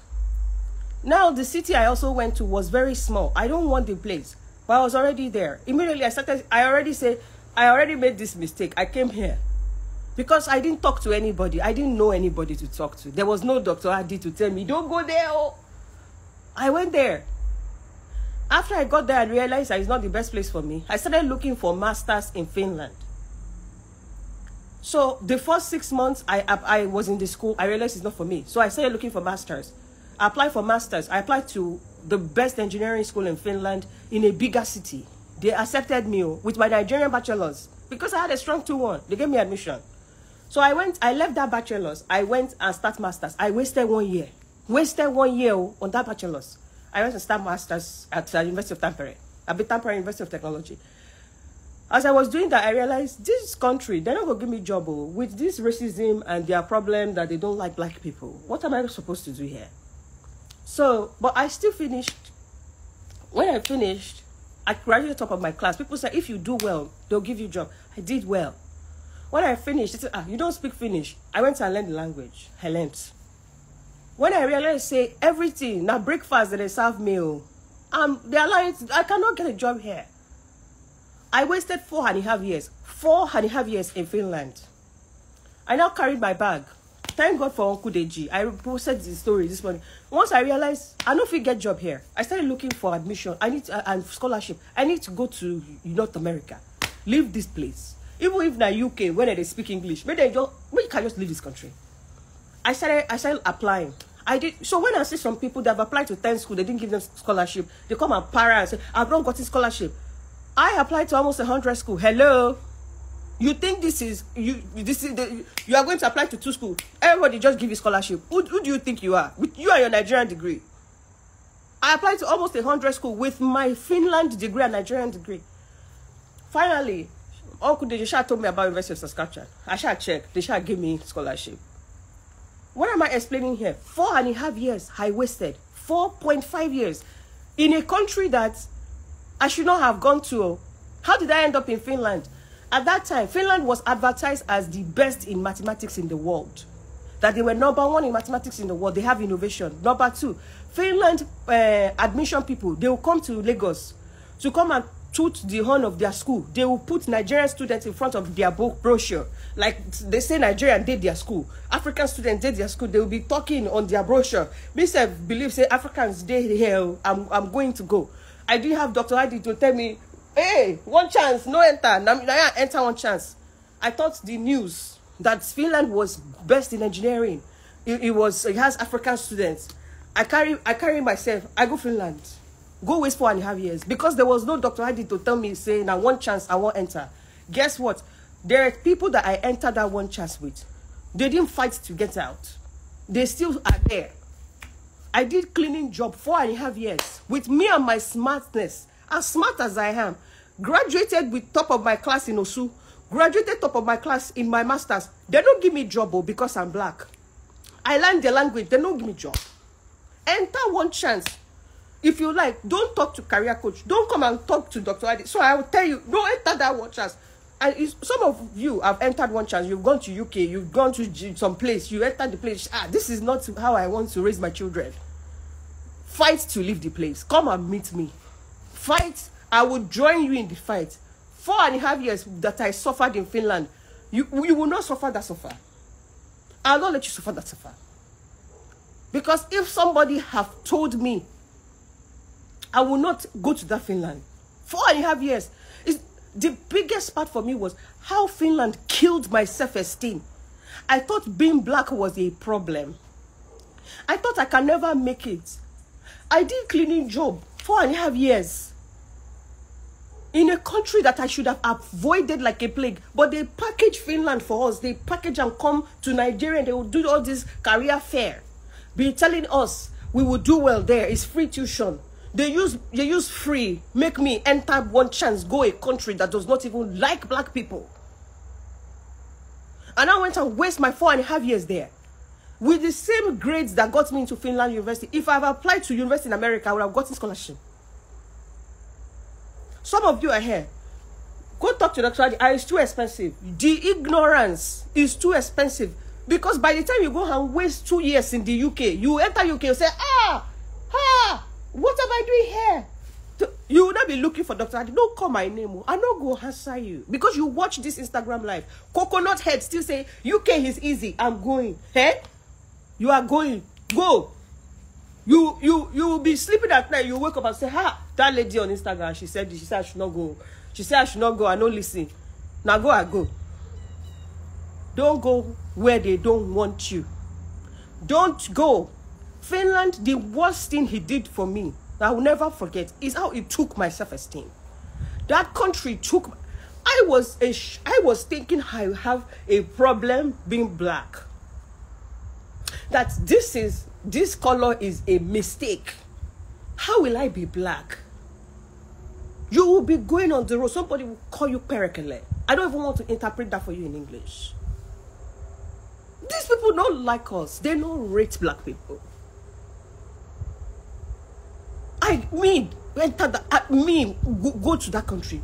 Now the city I also went to was very small. I don't want the place, but I was already there. Immediately I already made this mistake. I came here because I didn't talk to anybody. I didn't know anybody to talk to. There was no Dr. Addy to tell me, don't go there. Oh. I went there. After I got there, I realized that it's not the best place for me. I started looking for masters in Finland. So the first 6 months I was in the school, I realized it's not for me. So I started looking for masters. I applied for masters. I applied to the best engineering school in Finland in a bigger city. They accepted me with my Nigerian bachelor's because I had a strong 2-1. They gave me admission. So I left that bachelor's. I went and start masters. I wasted 1 year. Wasted 1 year on that bachelor's. I went to start masters at the University of Tampere. At the Tampere University of Technology. As I was doing that, I realized this country, they're not going to give me a job with this racism and their problem that they don't like black people. What am I supposed to do here? So, but I still finished. When I finished, I graduated top of my class. People said, if you do well, they'll give you a job. I did well. When I finished, they said, you don't speak Finnish. I went and learned the language. I learned. When I realized, say, everything, now breakfast that they serve meal, they're like, I cannot get a job here. I wasted 4.5 years. 4.5 years in Finland. I now carried my bag. Thank God for Uncle Deji. I posted the story this morning. Once I realized I don't feel get job here, I started looking for admission. I need and scholarship. I need to go to North America. Leave this place. Even if na UK, when they speak English, maybe you can just leave this country. I started applying. I did. So when I see some people that have applied to 10 schools, they didn't give them scholarship. They come and para and say, I've not gotten scholarship. I applied to almost 100 schools. Hello. You think you are going to apply to 2 schools? Everybody just give you scholarship. Who do you think you are? With you and your Nigerian degree. I applied to almost 100 schools with my Finland degree and Nigerian degree. Finally, Uncle Deji told me about University of Saskatchewan. I shall check. They shall give me scholarship. What am I explaining here? 4.5 years I wasted. 4.5 years in a country that I should not have gone to. How did I end up in Finland? At that time, Finland was advertised as the best in mathematics in the world. That they were #1 in mathematics in the world. They have innovation. Number 2, Finland admission people, they will come to Lagos to come and toot the horn of their school. They will put Nigerian students in front of their book brochure. Like they say Nigerian did their school. African students did their school. They will be talking on their brochure. Me self believe say Africans did here. I'm going to go. I didn't have Dr. Addy to tell me, hey, 1 chance, no enter. Now enter 1 chance. I thought the news that Finland was best in engineering. It has African students. I carry myself. I go Finland. Go waste 4.5 years because there was no Dr. Addy to tell me, say, now 1 chance I won't enter. Guess what? There are people that I entered that 1 chance with. They didn't fight to get out. They still are there. I did cleaning job 4.5 years with me and my smartness. As smart as I am. Graduated with top of my class in Osu. Graduated top of my class in my master's. They don't give me job because I'm black. I learned the language. They don't give me job. Enter 1 chance. If you like, don't talk to career coach. Don't come and talk to Dr. Addy. So I will tell you, don't enter that 1 chance. And some of you have entered 1 chance. You've gone to UK. You've gone to some place. You entered the place. This is not how I want to raise my children. Fight to leave the place. Come and meet me. Fight. I will join you in the fight. 4.5 years that I suffered in Finland. You will not suffer that suffer. I'll not let you suffer that suffer. Because if somebody have told me, I will not go to that Finland. 4.5 years. The biggest part for me was how Finland killed my self-esteem. I thought being black was a problem. I thought I can never make it. I did cleaning job 4.5 years. In a country that I should have avoided like a plague. But they package Finland for us. They package and come to Nigeria and they will do all this career fair. Be telling us we will do well there. It's free tuition. They use free, make me enter 1 chance, go a country that does not even like black people. And I went and waste my 4.5 years there. with the same grades that got me into Finland University. If I've applied to university in America, I would have gotten scholarship. Some of you are here. Go talk to Dr. Addy. It's too expensive. The ignorance is too expensive. Because by the time you go and waste 2 years in the UK, you enter UK, you say, what am I doing here? You will not be looking for Dr. Addy. Don't call my name. I not go answer you. Because you watch this Instagram live. Coconut head still say, UK is easy. I'm going. Hey? You are going. Go. You will be sleeping at night. You wake up and say, that lady on Instagram, she said I should not go. She said I should not go. I don't listen. Now go, I go. Don't go where they don't want you. Don't go. Finland, the worst thing he did for me, I will never forget, is how it took my self-esteem. That country took... I was thinking I have a problem being black. That this color is a mistake. How will I be black? You will be going on the road. Somebody will call you perekele. I don't even want to interpret that for you in English. These people don't like us. They don't rate black people. Go to that country.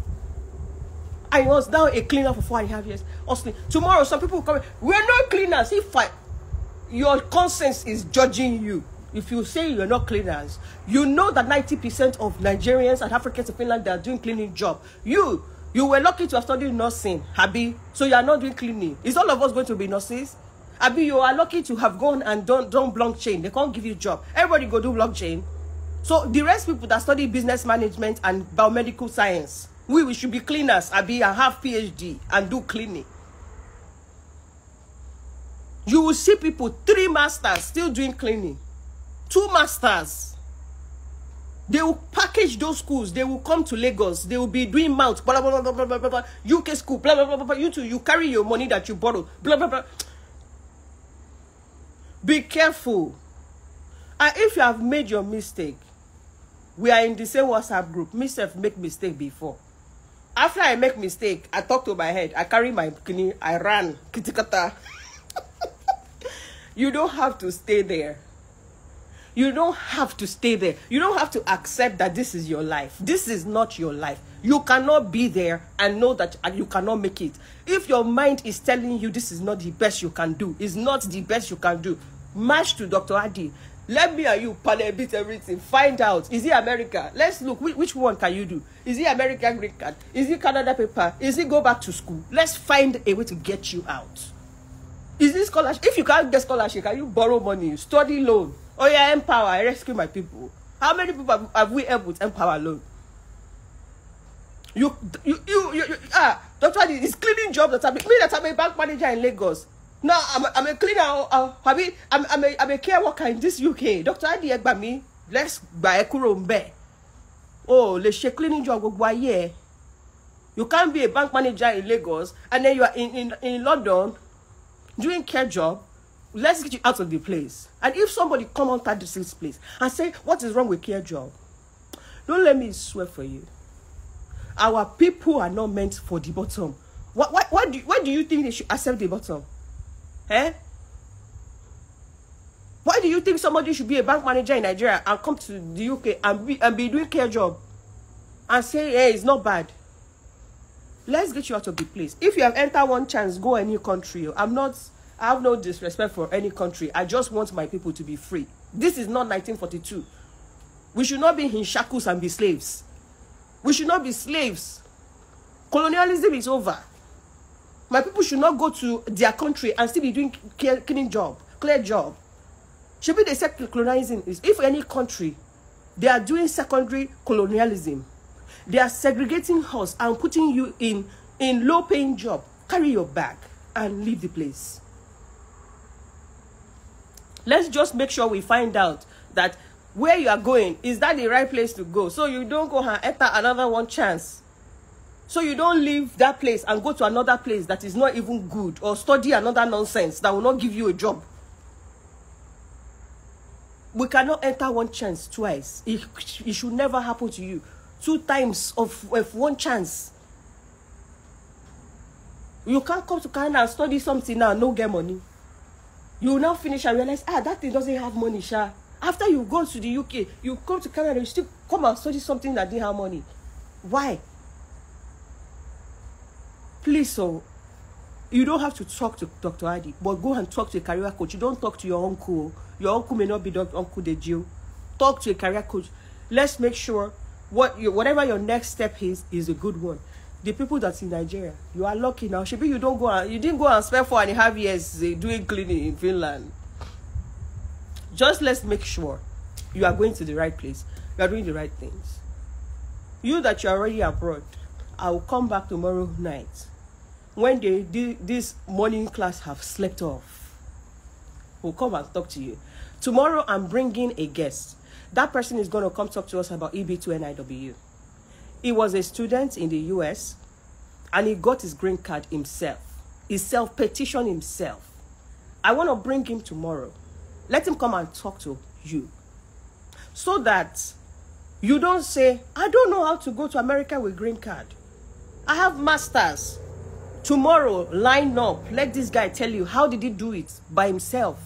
I was now a cleaner for 4.5 years. Honestly, tomorrow some people will come. We're not cleaners. Your conscience is judging you. If you say you're not cleaners, you know that 90% of Nigerians and Africans in Finland, they are doing cleaning job. You were lucky to have studied nursing, Abi, so you are not doing cleaning. Is all of us going to be nurses? Abi, you are lucky to have gone and done blockchain. They can't give you a job. Everybody go do blockchain. So the rest people that study business management and biomedical science, we should be cleaners, Abi, and have PhD and do cleaning. You will see people 3 masters still doing cleaning, 2 masters. They will package those schools. They will come to Lagos. They will be doing mouth, blah, blah, blah, blah, blah, blah, blah, UK school, blah, blah, blah, blah, blah. You too, you carry your money that you borrow, blah, blah, blah. Be careful. And if you have made your mistake, we are in the same WhatsApp group. Myself make mistake before. After I make mistake, I talk to my head. I carry my kidney. I ran. Kitikata. You don't have to stay there. You don't have to stay there. You don't have to accept that this is your life. This is not your life. You cannot be there and know that you cannot make it. If your mind is telling you this is not the best you can do, it's not the best you can do, march to Dr. Addy. Let me and you panel beat everything. Find out. Is it America? Let's look. Which one can you do? Is it American green card? Is it Canada paper? Is it go back to school? Let's find a way to get you out. Is this scholarship? If you can't get scholarship, can you borrow money? Study loan. Oh yeah, Empower. I rescue my people. How many people have we helped with Empower loan? Dr. Addy is cleaning job that I'm a bank manager in Lagos. No, I'm a cleaner. I'm a care worker in this UK. Dr. Addy Egbami, let's buy a kurombe. Oh, let's share cleaning job go buy. You can't be a bank manager in Lagos and then you are in London doing care job. Let's get you out of the place. And if somebody come on this place and say, what is wrong with care job? Don't let me swear for you. Our people are not meant for the bottom. Why do you think they should accept the bottom? Eh? Why do you think somebody should be a bank manager in Nigeria and come to the UK and be doing care job and say, hey, it's not bad? Let's get you out of the place. If you have entered one chance, go any country. I have no disrespect for any country. I just want my people to be free. This is not 1942. We should not be in shackles and be slaves. We should not be slaves. Colonialism is over. My people should not go to their country and still be doing cleaning job, clear job. Should be the second colonialism is if any country they are doing secondary colonialism, they are segregating us and putting you in low-paying job. Carry your bag and leave the place. Let's just make sure we find out that where you are going, is that the right place to go? So you don't go and enter another one chance. So you don't leave that place and go to another place that is not even good or study another nonsense that will not give you a job. We cannot enter one chance twice. It should never happen to you. 2 times of one chance. You can't come to Canada and study something now, no get money. You will now finish and realize, that thing doesn't have money, Sha. After you go to the UK, you come to Canada, you still come and study something that didn't have money. Why? Please, so you don't have to talk to Dr. Addy, but go and talk to a career coach. You don't talk to your uncle. Your uncle may not be Dr. Uncle Deji. Talk to a career coach. Let's make sure whatever your next step is a good one. The people that's in Nigeria, you are lucky now. Maybe you didn't go and spend 4.5 years doing cleaning in Finland. Just let's make sure you are going to the right place. You are doing the right things. You that you're already abroad, I will come back tomorrow night. When this morning class have slept off, we'll come and talk to you. Tomorrow, I'm bringing a guest. That person is going to come talk to us about EB2NIW. He was a student in the US, and he got his green card himself. He self-petitioned himself. I want to bring him tomorrow. Let him come and talk to you. So that you don't say, I don't know how to go to America with green card. I have masters. Tomorrow, line up. Let this guy tell you how did he do it by himself.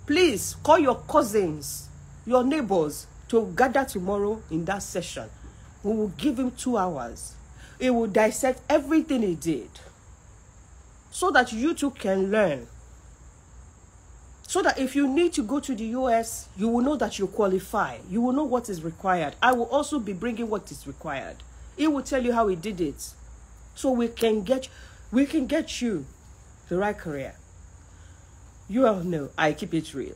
Please call your cousins, your neighbors to gather tomorrow in that session. We will give him 2 hours. He will dissect everything he did so that you too can learn. So that if you need to go to the US, you will know that you qualify. You will know what is required. I will also be bringing what is required. He will tell you how he did it. So we can get you the right career. You all know I keep it real.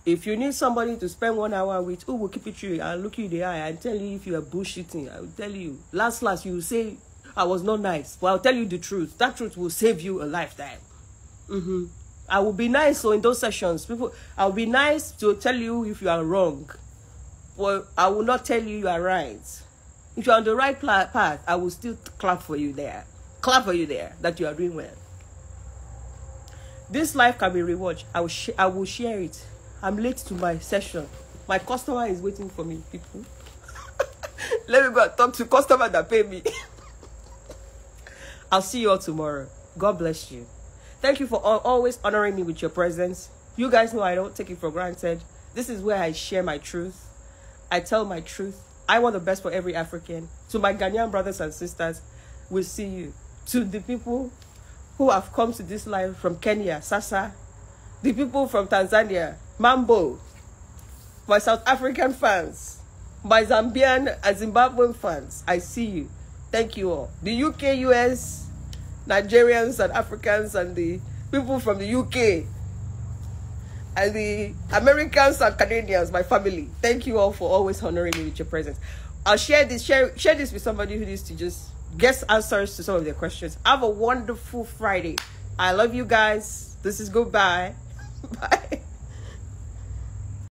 If you need somebody to spend 1 hour with, who will keep it real? I'll look you in the eye and tell you if you are bullshitting. I will tell you. Last, you will say, I was not nice. But I'll tell you the truth. That truth will save you a lifetime. I will be nice. So in those sessions, I'll be nice to tell you if you are wrong. Well, I will not tell you are right. If you're on the right path, I will still clap for you there. Clap for you there that you are doing well. This life can be rewatched. I will share it. I'm late to my session. My customer is waiting for me, people. Let me go and talk to customer that pay me. I'll see you all tomorrow. God bless you. Thank you for always honoring me with your presence. You guys know I don't take it for granted. This is where I share my truth. I tell my truth. I want the best for every African. To my Ghanaian brothers and sisters, we'll see you. To the people who have come to this life from Kenya, Sasa. The people from Tanzania, Mambo. My South African fans. My Zambian and Zimbabwean fans. I see you. Thank you all. The UK, US, Nigerians and Africans and the people from the UK. And the Americans and Canadians, my family. Thank you all for always honoring me with your presence. I'll share this with somebody who needs to just get answers to some of their questions. Have a wonderful Friday. I love you guys. This is goodbye. Bye.